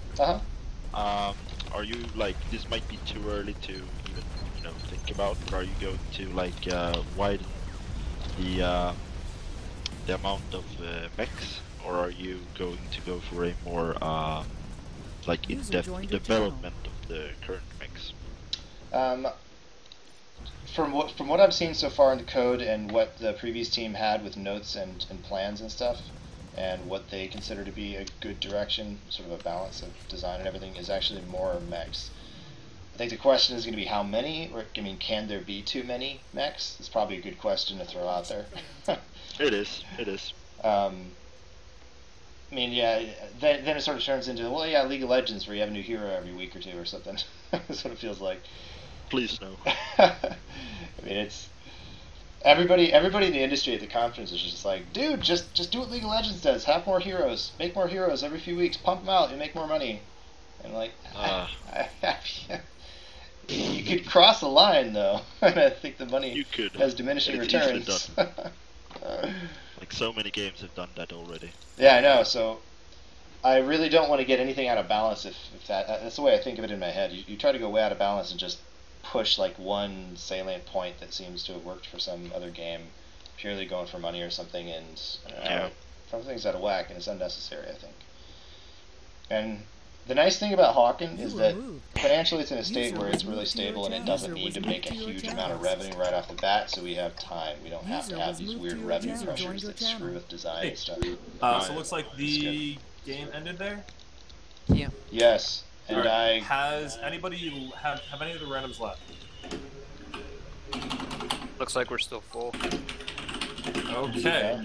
Are you like, this might be too early to even, think about, but are you going to like widen the amount of mechs, or are you going to go for a more like in-depth development of the current mechs? From what I've seen so far in the code and what the previous team had with notes and plans and stuff, and what they consider to be a good direction, sort of a balance of design and everything, is actually more mechs. I think the question is going to be how many, or I mean, can there be too many mechs? It's probably a good question to throw out there. It is. I mean, yeah, then it sort of turns into, well, yeah, League of Legends, where you have a new hero every week or two or something. That's what it feels like. Please no. I mean, it's everybody in the industry at the conference is just like, dude, just do what League of Legends does. Have more heroes. Make more heroes every few weeks. Pump them out. You make more money. And like, you could cross a line though, and I think the money has diminishing returns. Like so many games have done that already. Yeah, I know. So I really don't want to get anything out of balance. If that's the way I think of it in my head. You try to go way out of balance and just push like one salient point that seems to have worked for some other game, purely going for money or something, and something's out of whack and it's unnecessary, I think. And the nice thing about Hawken is that financially it's in a state where it's really stable and it doesn't need to make a huge amount of revenue right off the bat, so we have time. We don't have to have these weird revenue pressures that screw with design and stuff. So it looks like the game ended there? Yeah. Yes. And right. Has anybody have any of the randoms left? Looks like we're still full. Okay.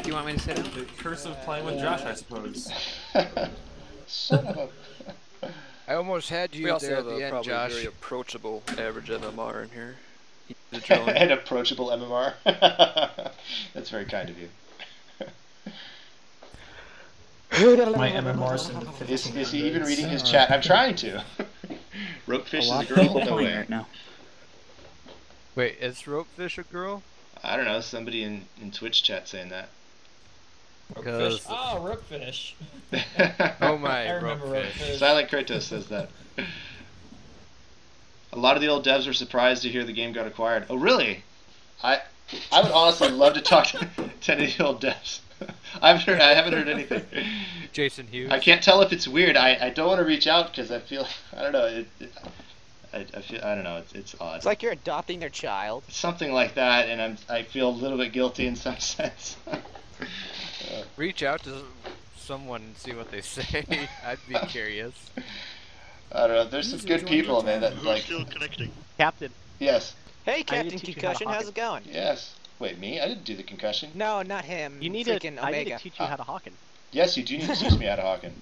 Do you want me to sit down? The curse of playing with Josh, I suppose. Son of a... I almost had you we also there have at the end, probably Josh. very approachable average MMR in here. An approachable MMR. That's very kind of you. My MMR's in the 15. Is he even reading his chat? I'm trying to. Ropefish is a girl? No way. Right now. Wait, is Ropefish a girl? I don't know. Somebody in Twitch chat saying that. Ropefish. Oh, Ropefish. Oh my, I remember Ropefish. Silent Kratos says that. A lot of the old devs were surprised to hear the game got acquired. Oh, really? I would honestly love to talk to any of the old devs. I haven't heard anything. Jason Hughes. I can't tell if it's weird. I don't want to reach out because I feel, I don't know. I don't know. It's odd. It's like you're adopting their child. Something like that, and I feel a little bit guilty in some sense. Reach out to someone and see what they say. I'd be curious. I don't know. There's some good people, man. That like. Still connecting. Captain. Yes. Hey, Captain Concussion, how's it going? Yes. Wait, me? I didn't do the concussion. No, not him. You need freaking I Omega. need to teach you how to Hawken. Yes, you do need to teach me how to Hawken.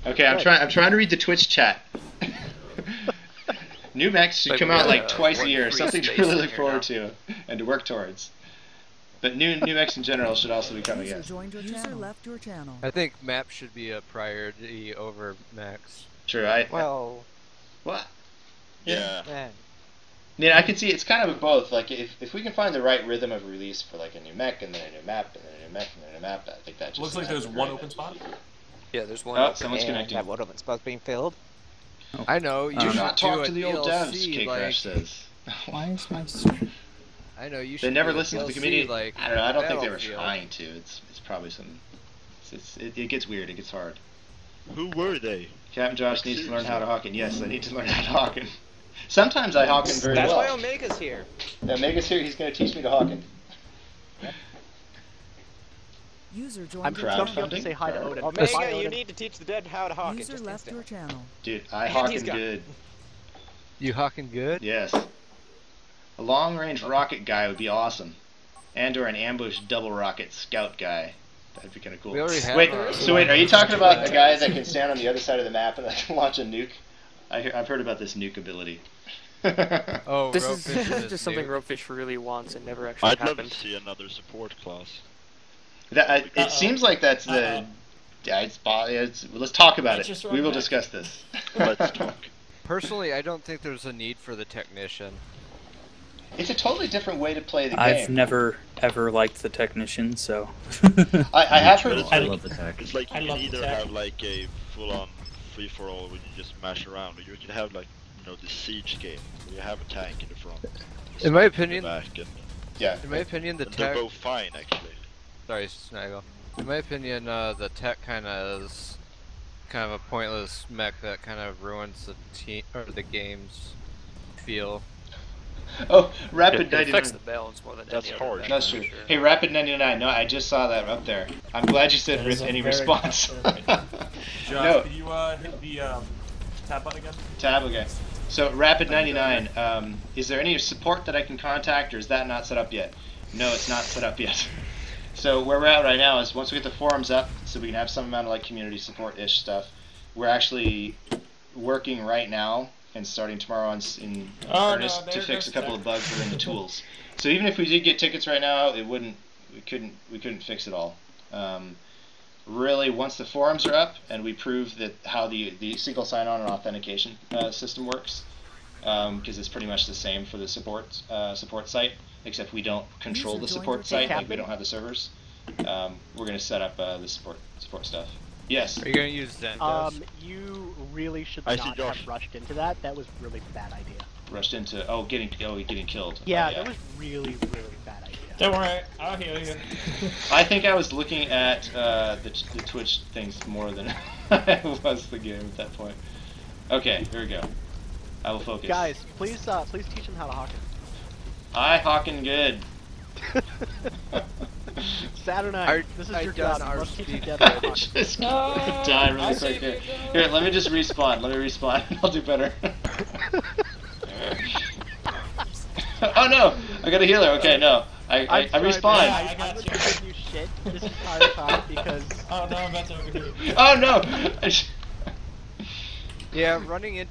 Okay, I'm trying to read the Twitch chat. New mechs should come out like twice a year. Something to really look forward to and to work towards. But new mechs in general should also be coming. Yes. User left your channel. I think map should be a priority over mechs. True. Well. What? Yeah. Yeah, I can see it's kind of a both. Like if we can find the right rhythm of release for like a new mech and then a new map and then a new mech and then a new map, I think that just looks like there's one open spot. Yeah, there's one. Oh, someone's connecting. That one open spot's being filled. I know. You do should not talk to the old DLC, devs. K-Crash says. Why is my? I know you should. They never do listen to the DLC, community. like I don't know. I don't think they were Battlefield. trying to. It's probably some. It gets weird. It gets hard. Who were they? Captain Josh needs to learn how to Hawken. Yes, I need to learn how to Hawken. Sometimes I Hawken very That's well. why Omega's here. Omega's here. He's going to teach me to Hawken. User joined I'm your proud channel. to say hi to Odin. Omega, Hi, you Odin. need to teach the dead how to Hawken. User left your channel. Dude, I And he's Hawken gone. good. You Hawken good? Yes. A long-range rocket guy would be awesome. And/or an ambush double rocket scout guy. That'd be kind of cool. We already have wait, our- so wait, are you talking about a guy that can stand on the other side of the map and launch a nuke? I've heard about this nuke ability. Oh, This is Ropefish just something new. Ropefish really wants and never actually I'd love happened. to see another support class. It seems like that's the... Yeah, let's talk about it. We will discuss this. Let's talk. Personally, I don't think there's a need for the technician. It's a totally different way to play the game. I've never ever liked the technician, so. I have heard. It's I like, love the tech. It's like you I can love the either tech. have like a full-on free-for-all where you just mash around, or you can have like, you know, the siege game where you have a tank in the front. In my opinion, back and, yeah. In my opinion, the and tech. they're both fine actually. Sorry, Snaggle. In my opinion, the tech kind of is kind of a pointless mech that kind of ruins the team or the game's feel. Oh, Rapid It affects 99. the balance more than That's any other hard. mech, That's for true. sure. Hey, Rapid 99. No, I just saw that up there. I'm glad you said That with is a any very response. Josh, No. could you hit the tab button again? Tab, okay. So, Rapid 99, is there any support that I can contact, or is that not set up yet? No, it's not set up yet. So, where we're at right now is once we get the forums up, so we can have some amount of like community support-ish stuff, we're actually working right now and starting tomorrow in earnest to fix a couple of bugs that are in the tools. So even if we did get tickets right now, we couldn't fix it all. Really, once the forums are up and we prove that how the single sign-on and authentication system works, because it's pretty much the same for the support site, except we don't control the support site, like we don't have the servers. We're going to set up the support stuff. Yes. Are you gonna use Zendos? You really should I see not Josh. have rushed into that. That was really bad idea. Rushed into getting killed. Yeah, Oh, that was really bad idea. Don't worry, I'll heal you. I think I was looking at the Twitch things more than I was the game at that point. Okay, here we go. I will focus. Guys, please teach them how to Hawken. I Hawken good. Saturday night. This is your job. Let's keep together. I just die really quick here. Here, let me just respawn. Let me respawn. I'll do better. Oh no! I got a healer. Okay, no. I respawned. I've been giving you shit this entire time because. Oh no, I'm about to overheat. Oh no! Yeah, running in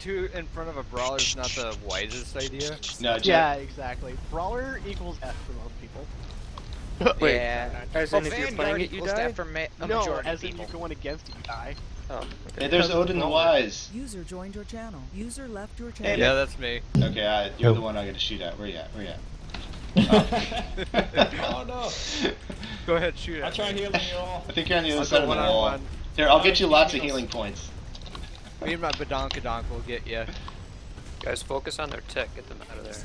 front of a brawler is not the wisest idea. No, yeah, exactly. Brawler equals F for most people. Wait, Yeah. as in if you're playing it, you die? For a No, majority as of in people. you're going against it, you die. Oh, Hey, there's Odin the Wise. User joined your channel. User left your channel. Yeah, that's me. Okay, you're the one I got to shoot at. Where you at? Where you at? Oh no! Go ahead, shoot I'll it. try healing you all. I think you're on the other I'll side go of the wall. one-on-one. Here, I'll get you lots of healing points. Me and my badonkadonk will get you. Guys, focus on their tech. Get them out of there.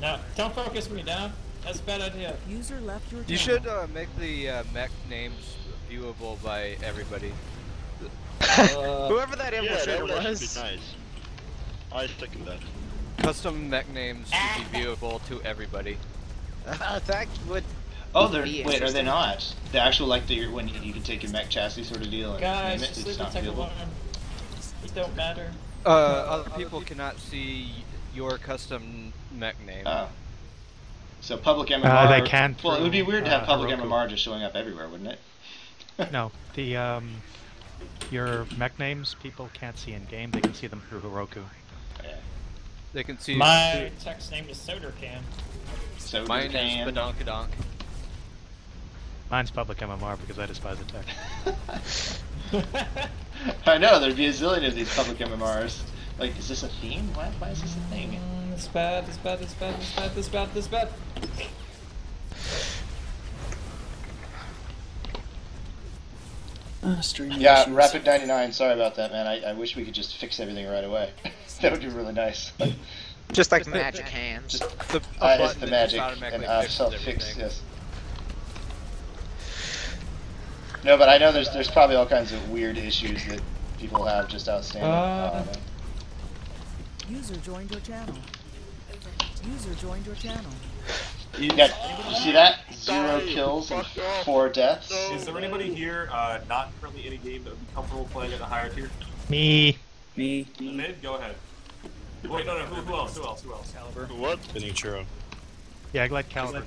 No, don't focus me down. That's a bad idea. User left your channel. You should make the mech names viewable by everybody. Whoever that Yeah, infiltrator that would actually was. be nice. I second that. Custom mech names should be viewable to everybody. That would. Oh, they're be wait, are they interesting. not? The actual like when you can take your mech chassis sort of deal and Guys, name it. just It's leave the not tech viewable. alone. It don't matter. Other people cannot see your custom mech name. Oh. So public MMR. They can. Well, it would be through, weird to have public Heroku. MMR just showing up everywhere, wouldn't it? No, your mech names people can't see in game. They can see them through Heroku. Yeah. They can see. My tech's name is Soda Can. So Mine is badonkadonk. Mine's public MMR because I despise the tech. I know there'd be a zillion of these public MMRs. Like, is this a theme? Why is this a thing? It's bad, it's bad, it's bad, it's bad, it's bad, it's bad. Yeah, Rapid 99. Sorry about that, man. I wish we could just fix everything right away. That would be really nice. Just like magic hands. Just The it's button the that magic just automatically and fixes self-fix. everything. Yes. No, but I know there's probably all kinds of weird issues that people have just outstanding. User joined your channel. User joined your channel. Yeah, you see that? 0 kills and 4 deaths. Is there anybody here not currently in a game that would be comfortable playing at a higher tier? Me. Mid, go ahead. Wait, no, who else? Caliber. What? Spinning churro. Yeah, I like Caliber.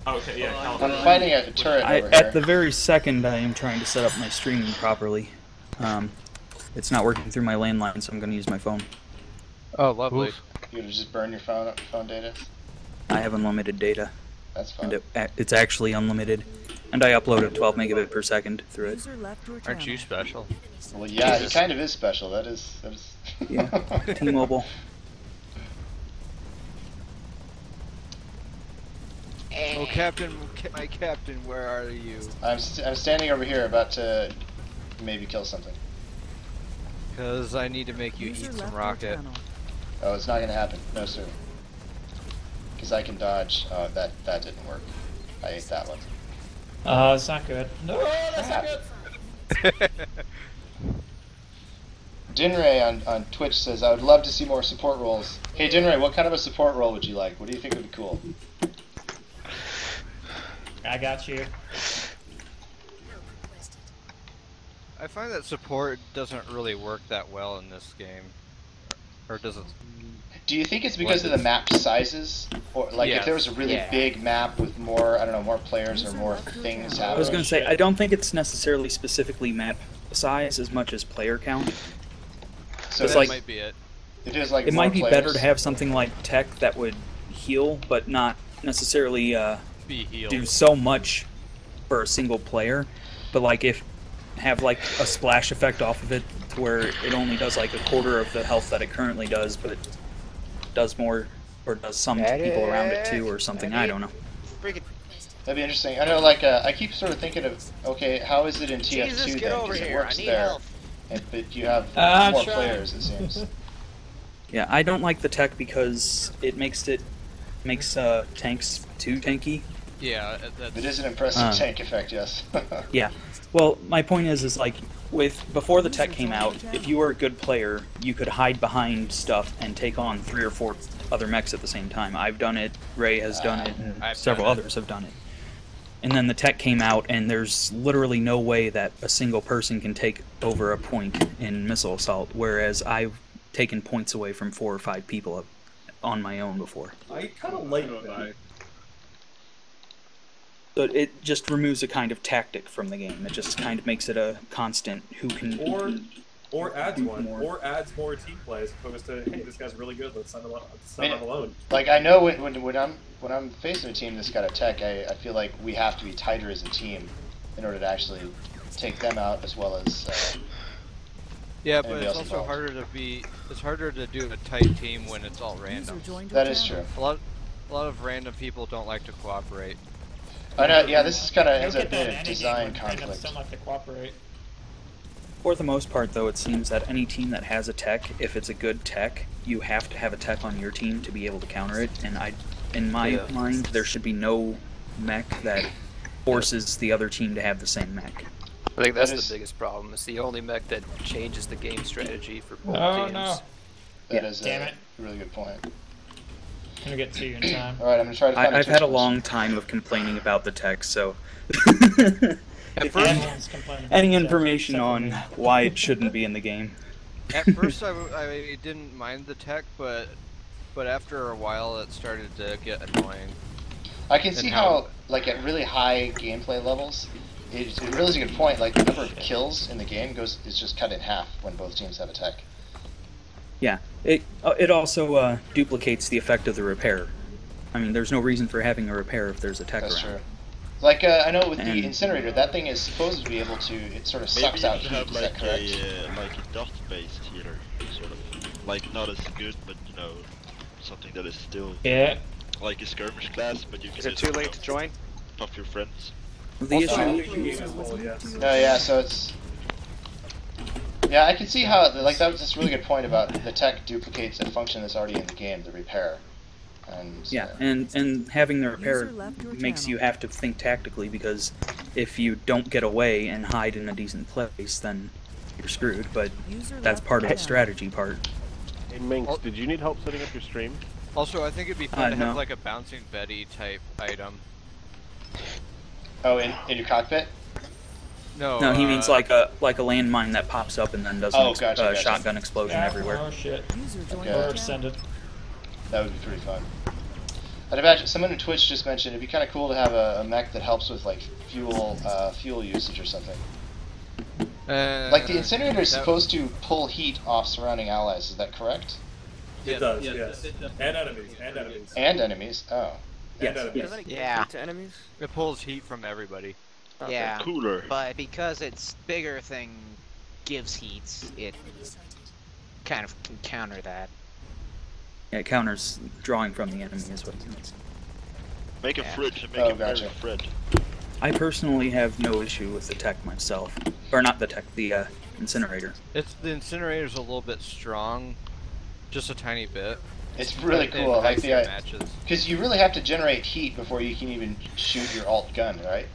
Oh, okay, yeah, Caliber. I'm fighting a turret over here. At the very second, I am trying to set up my streaming properly. It's not working through my landline, so I'm going to use my phone. Oh, lovely. You gonna just burn your phone data? I have unlimited data. That's fine. And it's actually unlimited. And I upload at 12 megabit per second through it. Aren't you special? Well, yeah, he kind of is special. That is. Yeah, T-Mobile. Oh, Captain, my Captain, where are you? I'm standing over here, about to maybe kill something. Because I need to make you eat some rocket. Oh, it's not gonna happen. No, sir. Because I can dodge. Oh, that didn't work. I ate that one. Oh, it's not good. No, that's not good. Dinray on Twitch says, I would love to see more support roles. Hey Dinray, what kind of a support role would you like? What do you think would be cool? I got you. I find that support doesn't really work that well in this game. Or does it? Do you think it's because of the map sizes? Or like if there was a really big map with more, I don't know, more players or more things happening? I was going to say, I don't think it's necessarily specifically map size as much as player count. So it's that like, might be it. It might be better to have something like tech that would heal, but not necessarily do so much for a single player. But like have like a splash effect off of it to where it only does like a quarter of the health that it currently does, but it does more or does some people around it too or something. I don't know. That'd be interesting. I know, like, I keep sort of thinking of, okay, how is it in TF2 then? Because it works there, but you have more players, it seems. Yeah, I don't like the tech because it makes tanks too tanky. Yeah, it is an impressive tank effect, yes. Yeah. Well, my point is like before the tech came out, if you were a good player, you could hide behind stuff and take on 3 or 4 other mechs at the same time. I've done it, Ray has done it, and several others have done it. And then the tech came out, and there's literally no way that a single person can take over a point in missile assault, whereas I've taken points away from 4 or 5 people on my own before. I kind of like that. But it just removes a kind of tactic from the game. It just kind of makes it a constant who can... Or adds one, or adds more team play as opposed to, hey, this guy's really good, let's send him alone. Like, I know when I'm facing a team that's got a tech, I feel like we have to be tighter as a team in order to actually take them out as well as... yeah, but it's also harder to be... It's harder to do a tight team when it's all random. That is true. A lot of random people don't like to cooperate. I know, yeah, this is kind of ends up being a design conflict. Don't like to cooperate. For the most part, though, it seems that any team that has a tech, if it's a good tech, you have to have a tech on your team to be able to counter it. And in my mind, there should be no mech that forces the other team to have the same mech. I think that's the biggest problem. It's the only mech that changes the game strategy for both teams. No. That is a really good point. I'm gonna get to you in time. Alright, I'm gonna try to find I've had a long time of complaining about the tech, so... Any information on why it shouldn't be in the game. At first I didn't mind the tech, but after a while it started to get annoying. I can see how, like, at really high gameplay levels, it really is a good point, like, the number of kills in the game is just cut in half when both teams have a tech. Yeah, it also duplicates the effect of the repair. I mean, there's no reason for having a repair if there's a tech around. That's true. Like, I know with the incinerator, that thing is supposed to be able to, it sort of sucks out heat, have is that correct? like a dot-based healer, sort of. Like, not as good, but, you know, something that is still... like a skirmish class, but you can Is it too late to join? Puff your friends. The issue... No, yeah, so it's... Yeah, I can see how, like, that's a really good point about the tech duplicates a function that's already in the game, the repair. And, yeah, and having the repair makes you have to think tactically, because if you don't get away and hide in a decent place, then you're screwed. But that's part of the strategy part. Hey Minx, did you need help setting up your stream? Also, I think it'd be fun to no. have like a bouncing Betty type item. Oh, in your cockpit? No, he means like a landmine that pops up and then does gotcha. shotgun explosion everywhere. Oh shit. Okay. Or send it. That would be pretty fun. I'd imagine someone in Twitch just mentioned it'd be kind of cool to have a mech that helps with like fuel usage or something. Like the incinerator is supposed to pull heat off surrounding allies. Is that correct? It does. Yes. And enemies. And enemies. Oh. Yes. Yeah. To enemies? It pulls heat from everybody. Yeah. Cooler. But because its bigger thing gives heat, it kind of can counter that. Yeah, it counters drawing from the enemy is what it means. Make a fridge and make a very fridge. I personally have no issue with the tech myself. Or not the tech, the incinerator. The incinerator's a little bit strong. Just a tiny bit. It's really cool. I like the because you really have to generate heat before you can even shoot your alt gun, right?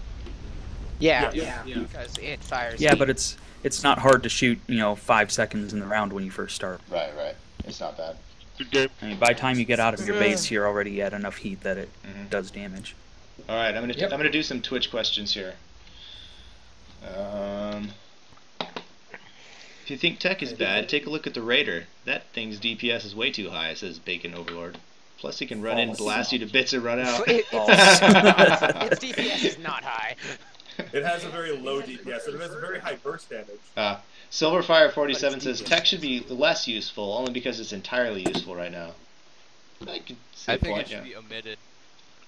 Yeah. Because it fires. Yeah, heat. but it's not hard to shoot, 5 seconds in the round when you first start. Right. It's not bad. Good game. I mean, by the time you get out of your base, you're already at enough heat that it does damage. All right, I'm gonna do some Twitch questions here. If you think tech is bad, take a look at the Raider. That thing's DPS is way too high, says Bacon Overlord. Plus, he can run in, blast you to bits, and run out. Its DPS is not high. It has a very low DPS, and it has a very high burst damage. Silverfire47 says tech should be less useful, only because it's entirely useful right now. I think it should be omitted.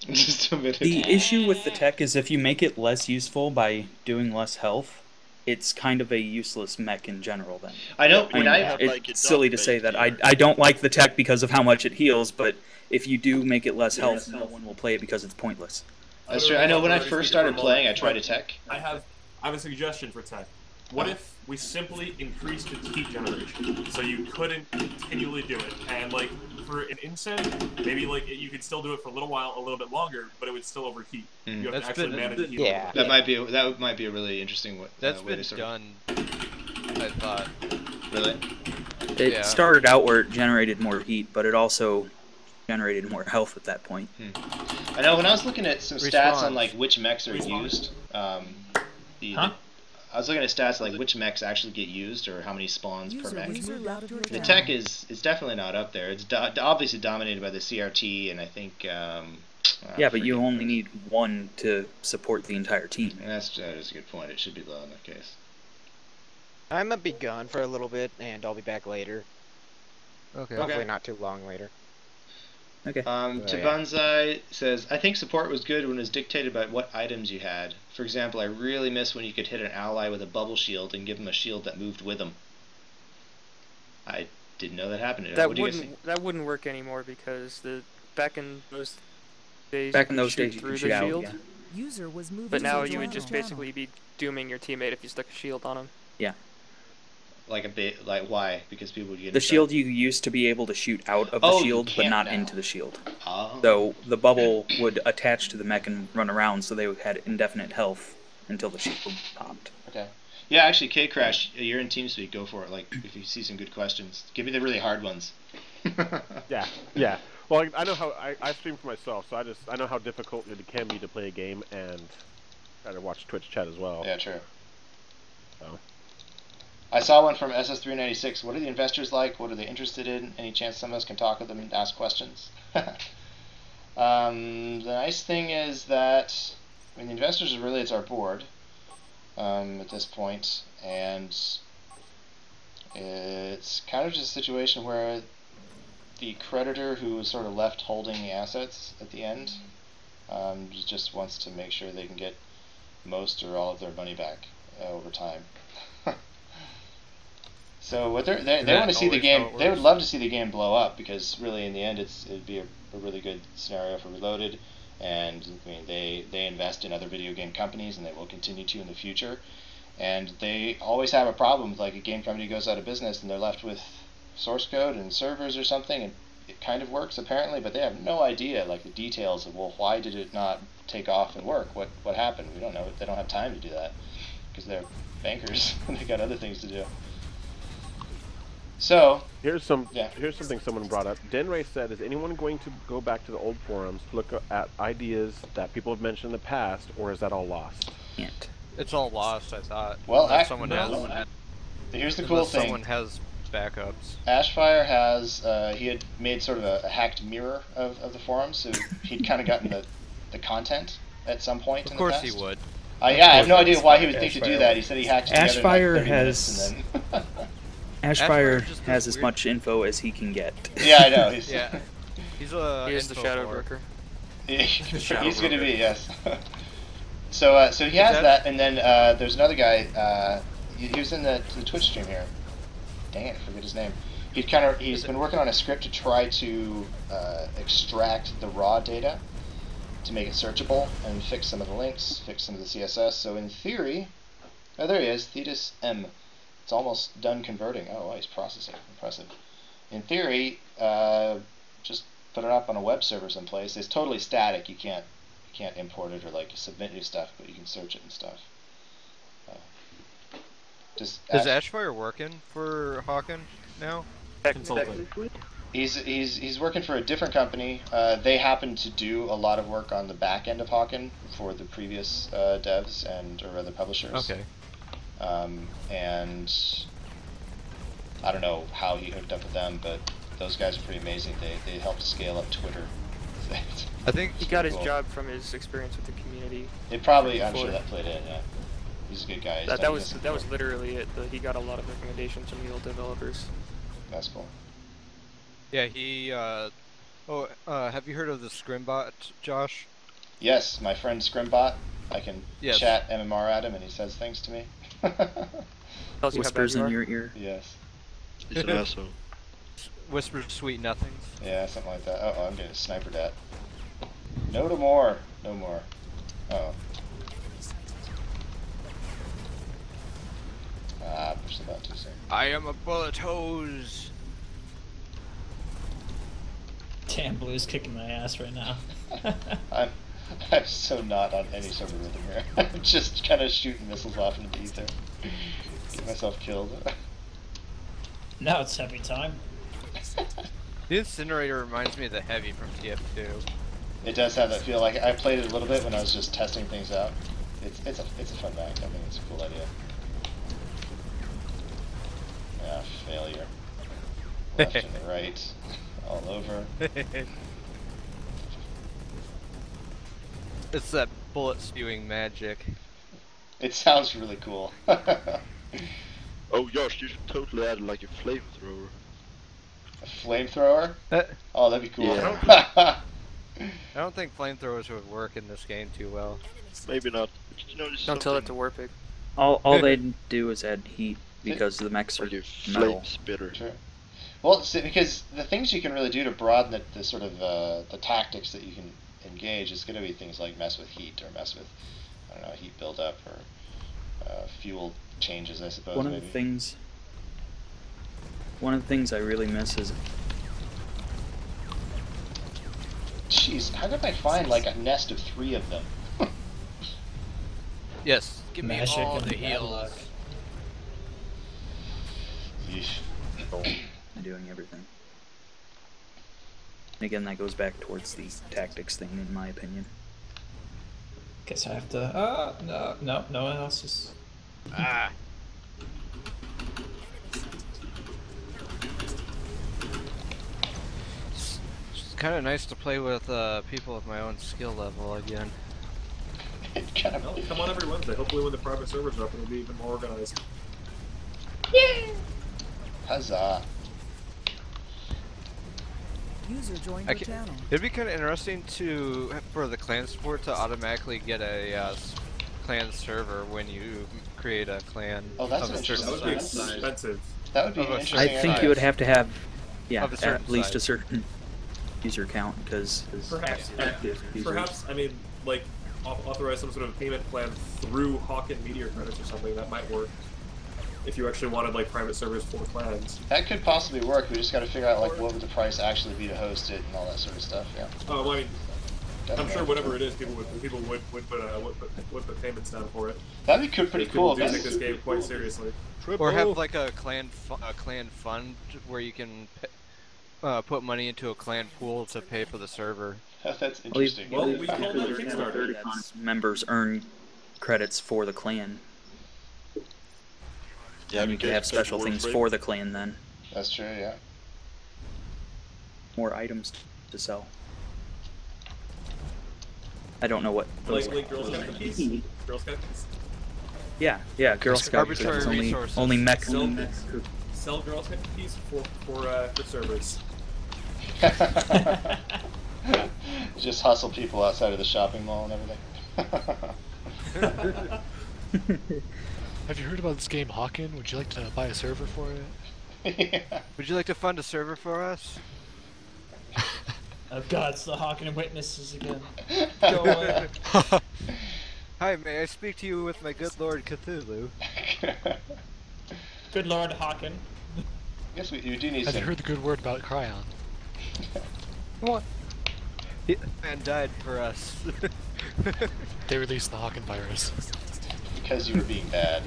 Just omitted. The issue with the tech is if you make it less useful by doing less health, it's kind of a useless mech in general then. I know. It's silly to say that. I don't like the tech because of how much it heals, but if you do make it less health, no one will play it because it's pointless. That's true. I know when I first started playing, I tried a tech. I have a suggestion for tech. What if we simply increased its heat generation so you couldn't continually do it? And like for an incend, maybe like you could still do it for a little while, a little bit longer, but it would still overheat. You have to actually manage the heat. Yeah. That might be a really interesting way. That's been done. I thought. Really? It started out where it generated more heat, but it also generated more health at that point. I know when I was looking at some stats on like which mechs are used, I was looking at stats like which mechs actually get used or how many spawns per mech. The tech is definitely not up there. It's obviously dominated by the CRT, and I think. Yeah, but you only need one to support the entire team. And that is a good point. It should be low in that case. I'm gonna be gone for a little bit, and I'll be back later. Okay. Hopefully not too long later. Okay. Tabanzai says, I think support was good when it was dictated by what items you had. For example, I really miss when you could hit an ally with a bubble shield and give him a shield that moved with him. I didn't know that happened. That wouldn't work anymore because back in those days you could shoot through the shield. But now you would just basically be dooming your teammate if you stuck a shield on him. Yeah. Like why? Because people would get the shield you used to be able to shoot out of the shield, but not into the shield. So the bubble would attach to the mech and run around, so they had indefinite health until the shield popped. Okay. Yeah, actually, K-Crash, you're in TeamSpeak. Go for it. Like, if you see some good questions, give me the really hard ones. Yeah. Well, I know how I stream for myself, so I know how difficult it can be to play a game and try to watch Twitch chat as well. Yeah, true. So. I saw one from SS396. What are the investors like? What are they interested in? Any chance some of us can talk with them and ask questions? The nice thing is that, the investors are really, it's our board at this point, and it's kind of just a situation where the creditor who was sort of left holding the assets at the end just wants to make sure they can get most or all of their money back over time. So what they want to see the game. They would love to see the game blow up because really in the end it'd be a really good scenario for Reloaded, and they invest in other video game companies and they will continue to in the future, and they always have a problem with like a game company goes out of business and they're left with source code and servers or something, and it kind of works apparently, but they have no idea like the details of, well, why did it not take off and work? What happened? We don't know. They don't have time to do that because they're bankers. They got other things to do. So here's something someone brought up. Denray said, "Is anyone going to go back to the old forums to look at ideas that people have mentioned in the past, or is that all lost?" Can't. It's all lost, I thought. Well, Here's the cool thing. Someone has backups. Ashfire has, he had made sort of a hacked mirror of the forum, so he'd kind of gotten the content at some point in the past. Of course he would. Yeah, I have no idea why he would think to do that. He said he hacked it together Ashfire in like 30 minutes and then... Ashfire has as much info as he can get. Yeah, I know. He's he's the shadow broker. He's going to be, yes. So he has that, and then there's another guy. He was in the Twitch stream here. Dang it, I forget his name. He's been working on a script to try to extract the raw data to make it searchable and fix some of the links, fix some of the CSS. So in theory, oh, there he is, Thetis M. It's almost done converting. Oh, wow, he's processing. Impressive. In theory, just put it up on a web server someplace. It's totally static. You can't import it or like submit new stuff, but you can search it and stuff. Is Ashfire working for Hawken now? Consultant. He's working for a different company. They happen to do a lot of work on the back end of Hawken for the previous devs or other publishers. Okay. And I don't know how he hooked up with them, but those guys are pretty amazing. They helped scale up Twitter. I think he got his job from his experience with the community. It probably, I'm sure that played in. Yeah, he's a good guy. That was literally it. He got a lot of recommendations from the old developers. That's cool. Yeah, he. Have you heard of the Scrimbot, Josh? Yes, my friend Scrimbot. I can chat MMR at him, and he says things to me. Whispers in your ear. Yes. He's an asshole. Whispers sweet nothings. Yeah, something like that. Oh, I'm getting sniped at. No more. No more. Uh oh. Pushed the button too soon. I am a bullet hose. Damn, Blue's kicking my ass right now. I'm so not on any sort of rhythm here. I'm just kind of shooting missiles off into the ether. Get myself killed. Now it's heavy time. The incinerator reminds me of the heavy from TF2. It does have that feel. Like I played it a little bit when I was just testing things out. It's a fun mech. I think it's a cool idea. Yeah, failure. Left and right, all over. It's that bullet spewing magic. It sounds really cool. Oh, Josh, you should totally add like a flamethrower. A flamethrower? Oh, that'd be cool. Yeah. I don't think flamethrowers would work in this game too well. Maybe not. You know, don't tell it to Warpig. All they do is add heat because the mechs are metal. Flame spitter. Sure. Well, because the things you can really do to broaden the sort of the tactics that you can engage is going to be things like mess with heat or mess with, I don't know, heat buildup or fuel changes, I suppose. One of the things I really miss is. Jeez, how did I find like a nest of 3 of them? Yes, give me Magic all and the heals. Yeesh. Doing everything. And again, that goes back towards the tactics thing, in my opinion. Guess I have to. No one else is. Ah. It's kind of nice to play with people with my own skill level again. Well, come on every Wednesday. Hopefully when the private servers are up, it'll be even more organized. Yeah. Huzzah. User joined your channel. It'd be kind of interesting for the clan support to automatically get a clan server when you create a clan. Oh, that's of a certain That would be expensive. That would be interesting. I think you would have to have, Of a at least size. a certain user count because Perhaps, I mean, like authorize some sort of payment plan through Hawken Meteor credits or something that might work. if you actually wanted like private servers for clans. That could possibly work. We just got to figure out like what would the price actually be to host it and all that sort of stuff. Yeah. Oh, well, I mean, Definitely. I'm sure whatever it is, people would put payments down for it. That'd be pretty cool. People do take this game quite seriously. Or have like a clan fund where you can put money into a clan pool to pay for the server. That's interesting. Well, we call that a Kickstarter. Members earn credits for the clan. Yeah, and you can have special things for the clan then. That's true, yeah. More items to sell. I don't know what those like Girl Scout cookies? Girl Scout cookies? Yeah, Girl Scout cookies. Only mech. Sell Girl Scout cookies for servers. Just hustle people outside of the shopping mall and everything. Have you heard about this game, Hawken? Would you like to buy a server for it? Yeah. Would you like to fund a server for us? Oh god, it's the Hawken Witnesses again. Go away. Hi, may I speak to you with my good lord Cthulhu? Good lord Hawken. Yes, you do need Have some... you heard the good word about Cryon? What? The man died for us. They released the Hawken virus. Because you were being bad.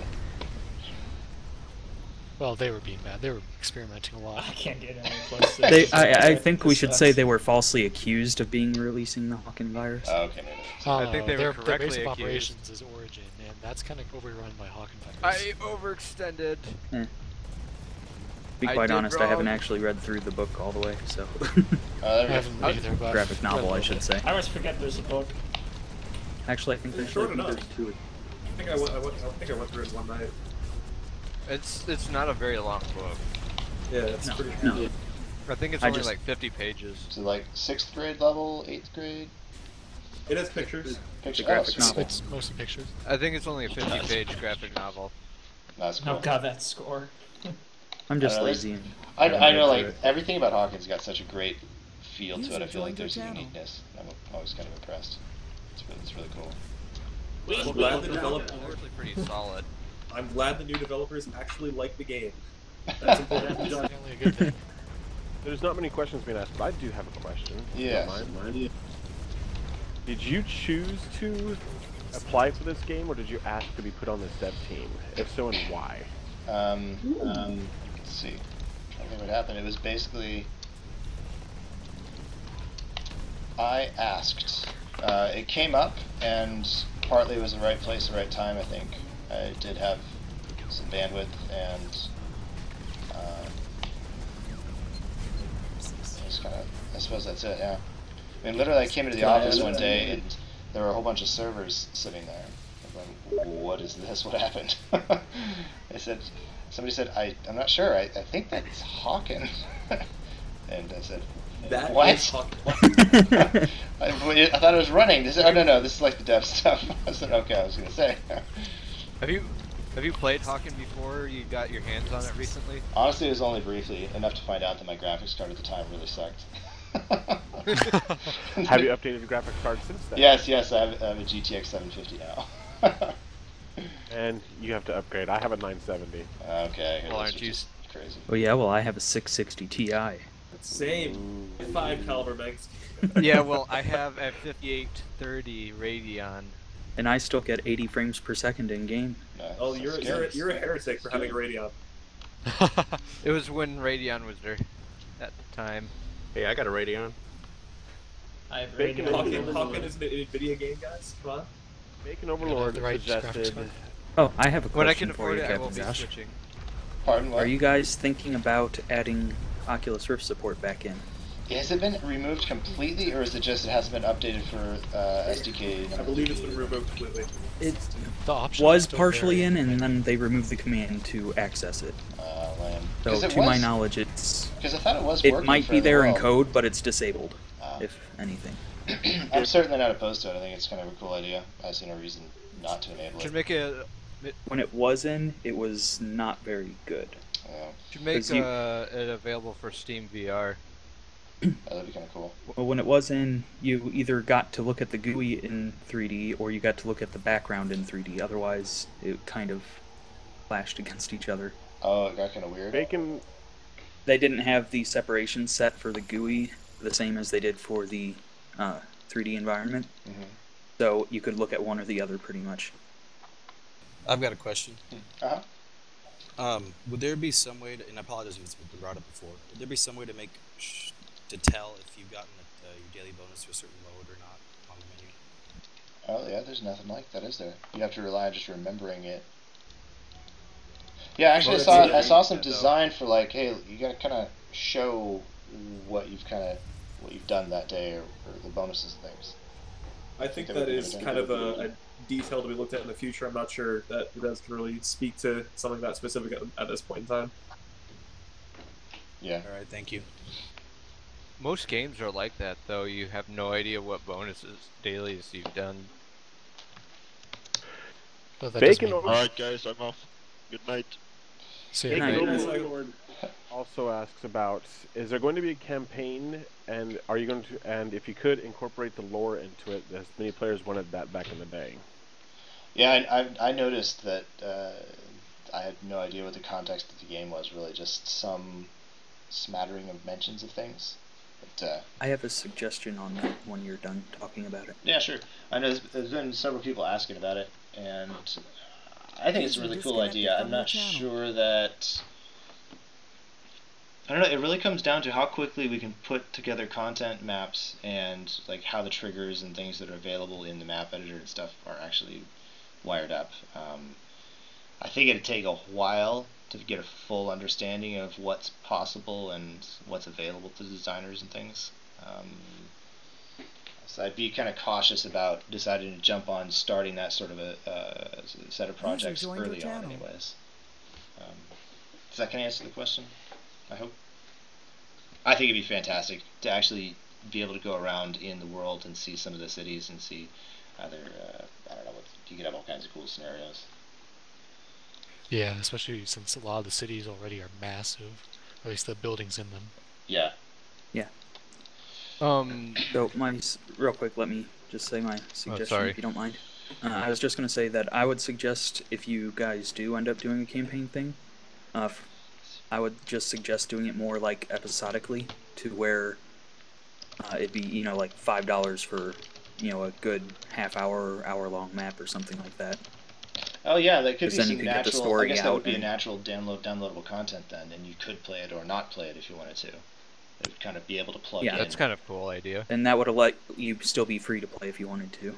Well, they were being bad. They were experimenting a lot. I can't get any close to this. I think we should say they were falsely accused of being releasing the Hawken virus. Oh, okay. I think they were their correctly base of accused. operations is Origin, and that's kind of overrun by Hawken virus. I overextended. To be I quite did honest, I haven't wrong. actually read through the book all the way, so... I haven't either, but graphic novel, I should say. I always forget there's a book. Actually, I think there's short enough. two. I think I went through it one night. It's not a very long book. Yeah, it's pretty. No. I think it's only like 50 pages. So like 6th grade level, 8th grade? It has pictures. Picture graphic novel. It's mostly pictures. I think it's only a 50-page graphic novel. That's cool. Oh god, that score. I'm just lazy. I know, like, everything about Hawken's got such a great feel to it. I feel like there's a uniqueness. I'm always kind of impressed. It's really cool. I'm glad the developers Actually pretty solid. I'm glad the new developers actually like the game. That's important. That's definitely a good thing. There's not many questions being asked, but I do have a question. Yes. Did you choose to apply for this game, or did you ask to be put on this dev team? If so, and why? Let's see. I think what happened, it was basically... I asked. It came up, and partly it was the right place, the right time, I think. I did have some bandwidth, and just kind of, I suppose that's it, yeah. I mean, literally I came into the office one day, and there were a whole bunch of servers sitting there. I'm like, what is this? What happened? Somebody said, I'm not sure, I think that's Hawken. And I said, That what? is Hawken. I thought it was running. They said, oh no, this is like the dev stuff. I said, okay, I was going to say. Have you played Hawken before? You got your hands on it recently? Honestly, it was only briefly, enough to find out that my graphics card at the time really sucked. Have you updated your graphics card since then? Yes, I have a GTX 750 now. And you have to upgrade. I have a 970. Okay. Well, aren't you crazy? Oh yeah, well I have a 660 Ti. Same. 5 caliber mags. Yeah, well, I have a 5830 Radeon. And I still get 80 frames per second in game. Oh, you're a heretic for having a Radeon. It was when Radeon was there at the time. Hey, I got a Radeon. I have Bacon Radeon. Hawken is an video game, guys. Come on. Bacon Overlord the right suggested... Oh, I have a When I question can for afford you, it, I will Captain be Josh. switching. Pardon, what? Are you guys thinking about adding Oculus Rift support back in? Has it been removed completely, or is it just it hasn't been updated for SDK? I believe it's been removed completely. It The option was is still partially there. in, and then they removed the command to access it. Lame. So, 'Cause it to my was- knowledge, it's... Because I thought it was It working might for be the there in world. code, but it's disabled, if anything. I'm certainly not opposed to it. I think it's kind of a cool idea. I see no reason not to enable Should it. make it. When it was in, it was not very good. Should make 'Cause you- it available for Steam VR. That'd be kind of cool. Well, when it was in, you either got to look at the GUI in 3D, or you got to look at the background in 3D. Otherwise, it kind of clashed against each other. Oh, it got kind of weird. Bacon. They didn't have the separation set for the GUI the same as they did for the 3D environment. Mm-hmm. So you could look at one or the other pretty much. I've got a question. Uh-huh. Would there be some way to, and I apologize if it's been brought up before, would there be some way to make, to tell if you've gotten your daily bonus to a certain mode or not on the menu? Oh yeah, there's nothing like that, is there? You have to rely on just remembering it. Yeah, actually, I saw some design for like, hey, you gotta kind of show what you've done that day or the bonuses and things. I think that is kind of a detail to be looked at in the future. I'm not sure that the devs can really speak to something that specific at this point in time. Yeah. All right, thank you. Most games are like that, though. You have no idea what bonuses, dailies you've done. Well, Bacon. Alright, guys, I'm off. Good night. Bacon also asks about: is there going to be a campaign, and are you going to, and if you could incorporate the lore into it, as many players wanted that back in the day? Yeah, I noticed that. I had no idea what the context of the game was. Really, just some smattering of mentions of things. But, I have a suggestion on that when you're done talking about it. Yeah, sure. I know there's been several people asking about it, and I think it's a really cool idea. I'm not sure that... I don't know, it really comes down to how quickly we can put together content maps and like how the triggers and things that are available in the map editor and stuff are actually wired up. I think it'd take a while to get a full understanding of what's possible and what's available to designers and things. So I'd be kind of cautious about deciding to jump on starting that sort of a set of projects early on anyways. Does that kind of answer the question? I hope. I think it'd be fantastic to actually be able to go around in the world and see some of the cities and see other, I don't know, you could have all kinds of cool scenarios. Yeah, especially since a lot of the cities already are massive, or at least the buildings in them. Yeah. Yeah. So real quick, let me just say my suggestion, if you don't mind. I was just going to say that I would suggest, if you guys do end up doing a campaign thing, I would just suggest doing it more like episodically, to where it'd be, like $5 for, a good half-hour or hour-long map or something like that. Oh yeah, that could be some natural. I guess that would be a natural downloadable content then, and you could play it or not play it if you wanted to. It would kind of be able to plug in. Yeah, that's kind of a cool idea. And that would let you still be free to play if you wanted to.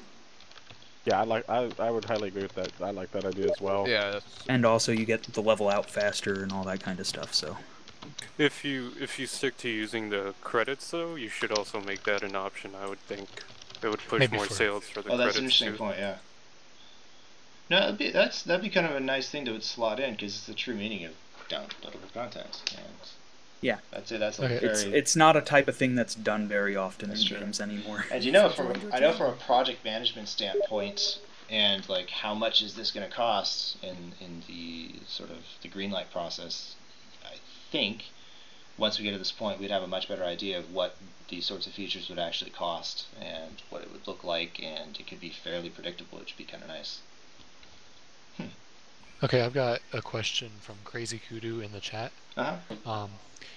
Yeah, I would highly agree with that. I like that idea as well. Yeah. And also you get the level out faster and all that kind of stuff. So. If you stick to using the credits though, you should also make that an option. I would think it would push more sales for the credits. Oh, that's an interesting point. Yeah. No, that'd be kind of a nice thing to slot in, because it's the true meaning of downloadable content. And yeah, that's it. That's like very. It's not a type of thing that's done very often in games anymore. And from a project management standpoint, and like how much is this going to cost in the sort of the greenlight process, I think once we get to this point, we'd have a much better idea of what these sorts of features would actually cost and what it would look like, and it could be fairly predictable, which would be kind of nice. Okay, I've got a question from Crazy Kudu in the chat.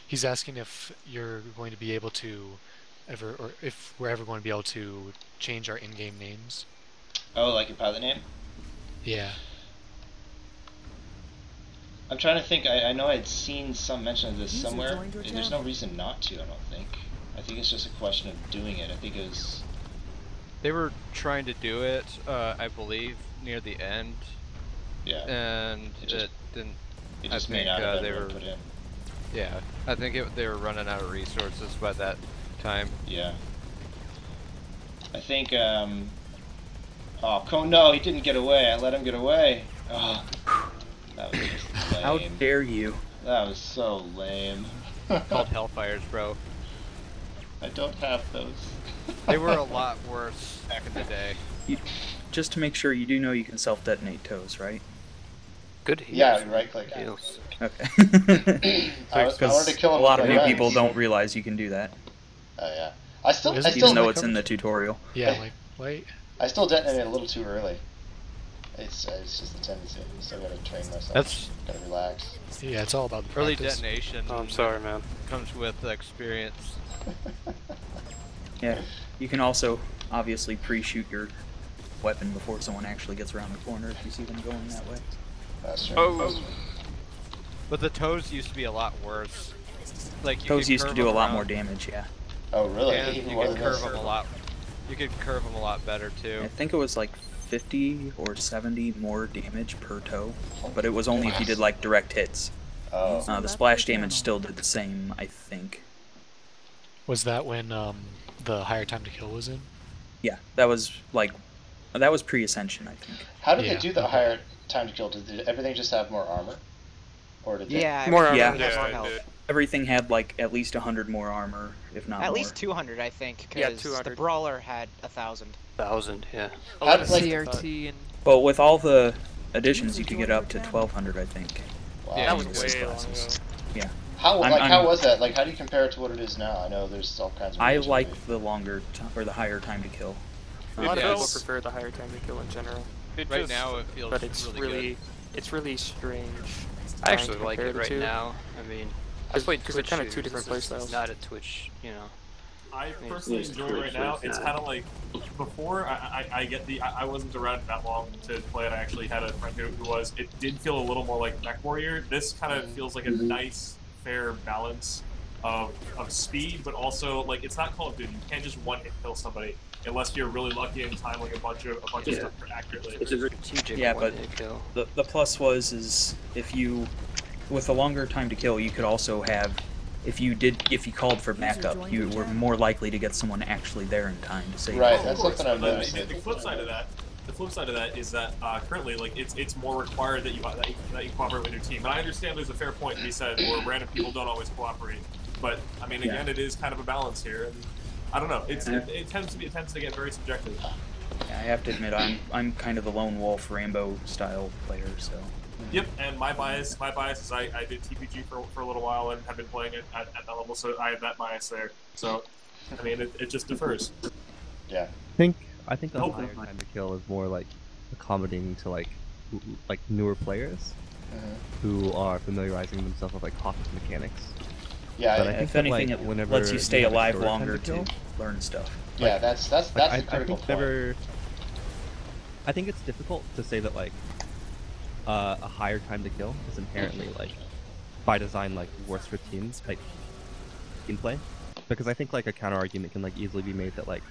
He's asking if you're going to be able to or if we're ever going to be able to change our in-game names. Oh, like your pilot name? Yeah. I'm trying to think. I know I'd seen some mention of this somewhere. There's no reason not to, I don't think. I think it's just a question of doing it. I think it was... They were trying to do it, I believe, near the end. Yeah. And it didn't... It just made out of everyone put in. Yeah. I think they were running out of resources by that time. Yeah. I think, oh, no, he didn't get away. I let him get away. Oh. That was just lame. How dare you? That was so lame. Called Hellfires, bro. I don't have those. They were a lot worse back in the day. Just to make sure, you do know you can self-detonate toes, right? Good heals. Yeah, right-click. Okay. I wanted to kill him. A lot of new people don't realize you can do that. Oh yeah. I still even though it's in the tutorial. Yeah, like wait. I still detonated a little too early. It's just the tendency. Still gotta train myself. That's gotta relax. Yeah, it's all about the early practice. detonation. Oh, I'm sorry, man. Comes with experience. Yeah, you can also obviously pre-shoot your weapon before someone actually gets around the corner if you see them going that way. That's true. Oh. But the toes used to be a lot worse. Like you Toes could used to curve do a them lot around. more damage, yeah. Oh, really? And Even you more could than curve this? them a lot. You could curve them a lot better too. I think it was like 50 or 70 more damage per toe, but it was only if you did like direct hits. Oh. The splash damage still did the same, I think. Was that when the higher time to kill was in? Yeah, that was pre-ascension, I think. How did they do the higher time to kill? Did everything just have more armor? Or did they... Yeah, more armor. armor. Yeah, more health. Everything had like at least 100 more armor, if not more. At least 200, I think, Yeah, because 200. the brawler had 1,000. 1,000, yeah. How did, like, CRT and... Well, with all the additions, you could get up to 1,200, I think. Wow. Yeah, that was With way long classes. ago. Yeah. How how was that? Like, how do you compare it to what it is now? I know there's all kinds of... I like the or the higher time to kill. A lot of people prefer the higher time to kill in general. Right now it feels but it's really good. it's really strange. I actually to like compare it the right two. now. I mean, I played Because they're Twitch kind of too. two different This is playstyles. Not at Twitch, you know. I personally enjoy it right now. It's kind of like before. I wasn't around that long to play it. I actually had a friend who was. It did feel a little more like Mech Warrior. This kind of feels like a nice, fair balance of speed, but also like it's not Call of Duty. You can't just one hit kill somebody unless you're really lucky and time like a bunch of stuff accurately. It's a strategic kill. The plus is if you, with a longer time to kill, you could also have. If you called for backup, you were more likely to get someone actually there in time to save. Right, you. that's something I've noticed. The flip side of that is that currently, like, it's more required that you cooperate with your team. And I understand there's a fair point to be said where random people don't always cooperate. But I mean, again, it is kind of a balance here. And I don't know. It tends to get very subjective. Yeah, I have to admit, I'm kind of the lone wolf Rambo style player, so. Yep, and my bias is I did TPG for a little while and have been playing it at that level, so I have that bias there. So, I mean, it just differs. Yeah. I think the higher time to kill is more like accommodating to like newer players who are familiarizing themselves with like Hawken's mechanics. Yeah, but I think if anything, like, it lets you stay alive longer to learn stuff. Yeah, that's the critical point. I think it's difficult to say that like a higher time to kill is inherently like by design like worse for teams like team play, because I think like a counter argument can like easily be made that like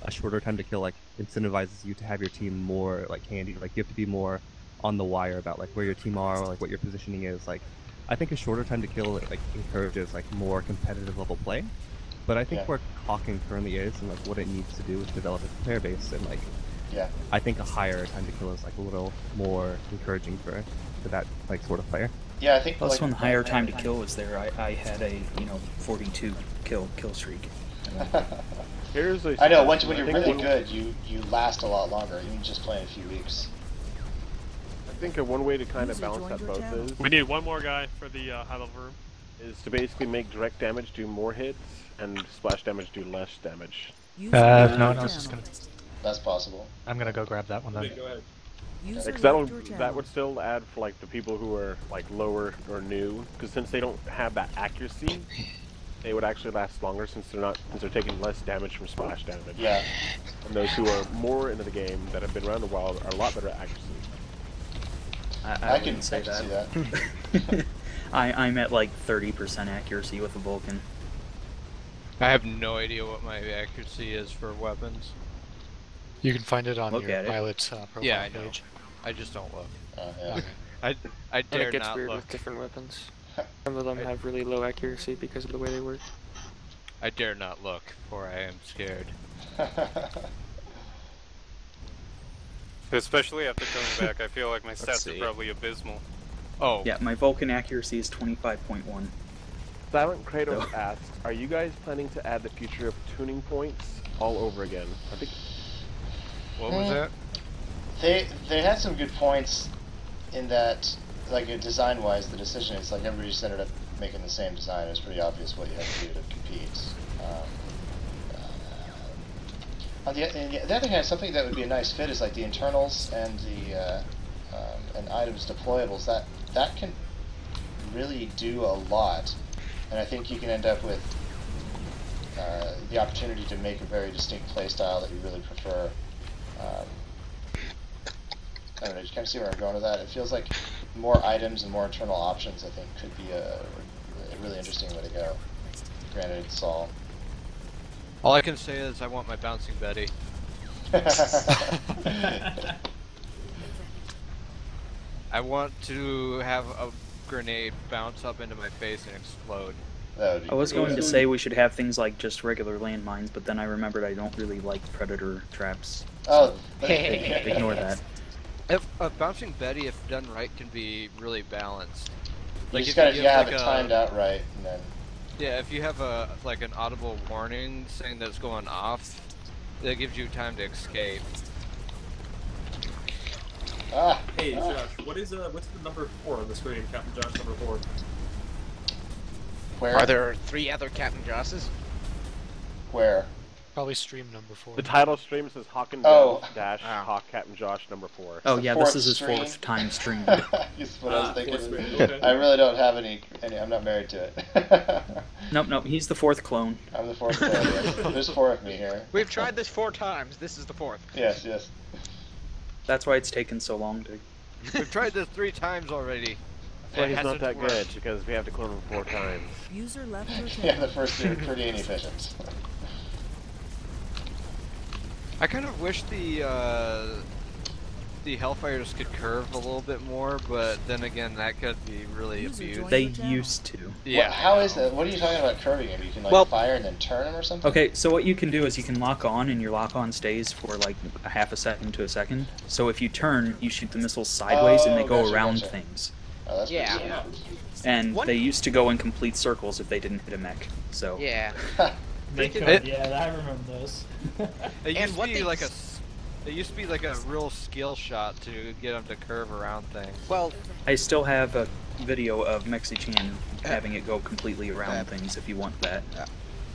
a shorter time to kill like incentivizes you to have your team more like handy, like you have to be more on the wire about like where your team are or like what your positioning is. Like I think a shorter time to kill like encourages like more competitive level play, but I think where Hawken currently is and like what it needs to do is develop its player base, and like I think a higher time to kill is like a little more encouraging for that like sort of player. Yeah, I think. Plus, when the higher time to kill was there, I had a 42 kill streak. I know when you're really good, you last a lot longer. Even just playing a few weeks. I think one way to kind of balance that both is. We need one more guy for the high level room. Is to basically make direct damage do more hits and splash damage do less damage. No, I was just gonna. That's possible. I'm gonna go grab that one then. Go ahead. Because that would still add for like the people who are like lower or new, because since they don't have that accuracy, they would actually last longer since they're taking less damage from splash damage. Yeah. And those who are more into the game that have been around a while are a lot better at accuracy. I can say that. I'm at like 30% accuracy with a Vulcan. I have no idea what my accuracy is for weapons. You can find it on Look your pilot's profile yeah, I know. page. I just don't look. Yeah. I dare and it gets not weird look. with different weapons. Some of them have really low accuracy because of the way they work. I dare not look, for I am scared. Especially after coming back, I feel like my stats are probably abysmal. Oh. Yeah, my Vulcan accuracy is 25.1. Silent Kratos asks, are you guys planning to add the future of tuning points all over again? I think. What was that? They had some good points in that, like design-wise, the decision is like everybody just ended up making the same design. It was pretty obvious what you had to do to compete. On the other hand, something that would be a nice fit is like the internals and the and items deployables. That can really do a lot, and I think you can end up with the opportunity to make a very distinct playstyle that you really prefer. I don't know, you kind of see where I'm going with that. It feels like more items and more internal options, I think, could be a really interesting way to go. Granted, it's all. All I can say is I want my bouncing Betty. I want to have a grenade bounce up into my face and explode. I was going to say we should have things like just regular landmines, but then I remembered I don't really like predator traps. Oh, so ignore that. If a bouncing Betty, if done right, can be really balanced. Like you just gotta have it timed out right, and then. Yeah, if you have a like an audible warning saying that it's going off, that gives you time to escape. Hey Josh, what's the number 4 on the screen? Captain Josh number 4. Where? Are there 3 other Captain Joshes? Where? Probably stream number 4. The title stream says Hawken Dev dash Hawk Captain Josh number 4. Oh yeah, this is his 4th time streaming. That's what I was thinking. Okay. I really don't have any. I'm not married to it. Nope. He's the 4th clone. I'm the 4th clone. Yeah. There's 4 of me here. We've tried this 4 times. This is the 4th. Yes. Yes. That's why it's taken so long to. We've tried this 3 times already. That's why he's not that good, because we have to clone him 4 times. User left your channel. Yeah, the first 2 are pretty inefficient. I kind of wish the Hellfires could curve a little bit more, but then again, that could be really abused. They used to. Yeah. How is that? What are you talking about curving him? You can like fire and then turn him or something? Okay, so what you can do is you can lock on, and your lock on stays for like a half a second to a second. So if you turn, you shoot the missiles sideways, and they go around things. Oh, that's yeah. pretty cool. And they used to go in complete circles if they didn't hit a mech. So. Yeah. Yeah, I remember those. It used to be like it used to be like a real skill shot to get them to curve around things. Well, I still have a video of Mexichan having it go completely around things if you want that.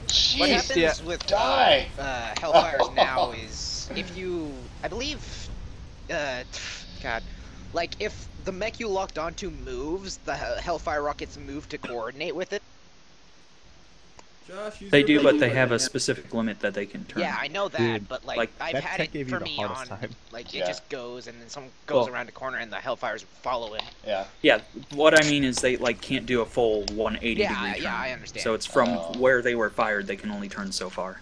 Jeez, what happens with Hellfires now is if you, I believe, God, like if the mech you locked onto moves, the Hellfire rockets move to coordinate with it. Josh, they do, but they have a specific limit that they can turn. Yeah, I know that, Dude, but like I've had it for me on, like it just goes and then someone goes around a corner and the Hellfires follow it. Yeah. Yeah, what I mean is they like can't do a full 180 degree turn. Yeah, I understand. So it's from where they were fired, they can only turn so far.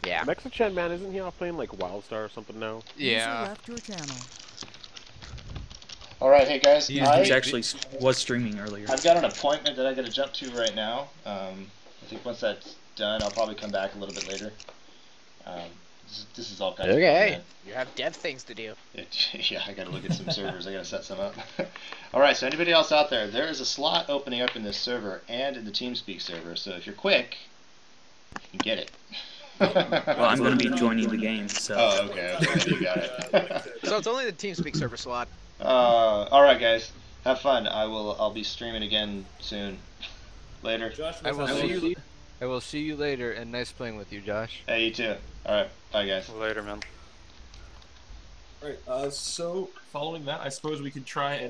Yeah. Mexichan, man, isn't he off playing like Wildstar or something now? Yeah. Left your channel. All right, hey guys. He actually was streaming earlier. I've got an appointment that I got to jump to right now. I think once that's done, I'll probably come back a little bit later. This is all kinds of okay. You have dev things to do. Yeah, I got to look at some servers. I got to set some up. All right, so anybody else out there, there is a slot opening up in this server and in the TeamSpeak server. So if you're quick, you can get it. Well, I'm going to be joining the game, so. Oh, okay. You got it. So it's only the TeamSpeak server slot. All right, guys. Have fun. I'll be streaming again soon. Later. Josh, I will see you later, and nice playing with you, Josh. Hey, you too. Alright, bye guys. Later, man. Alright, so following that, I suppose we could try and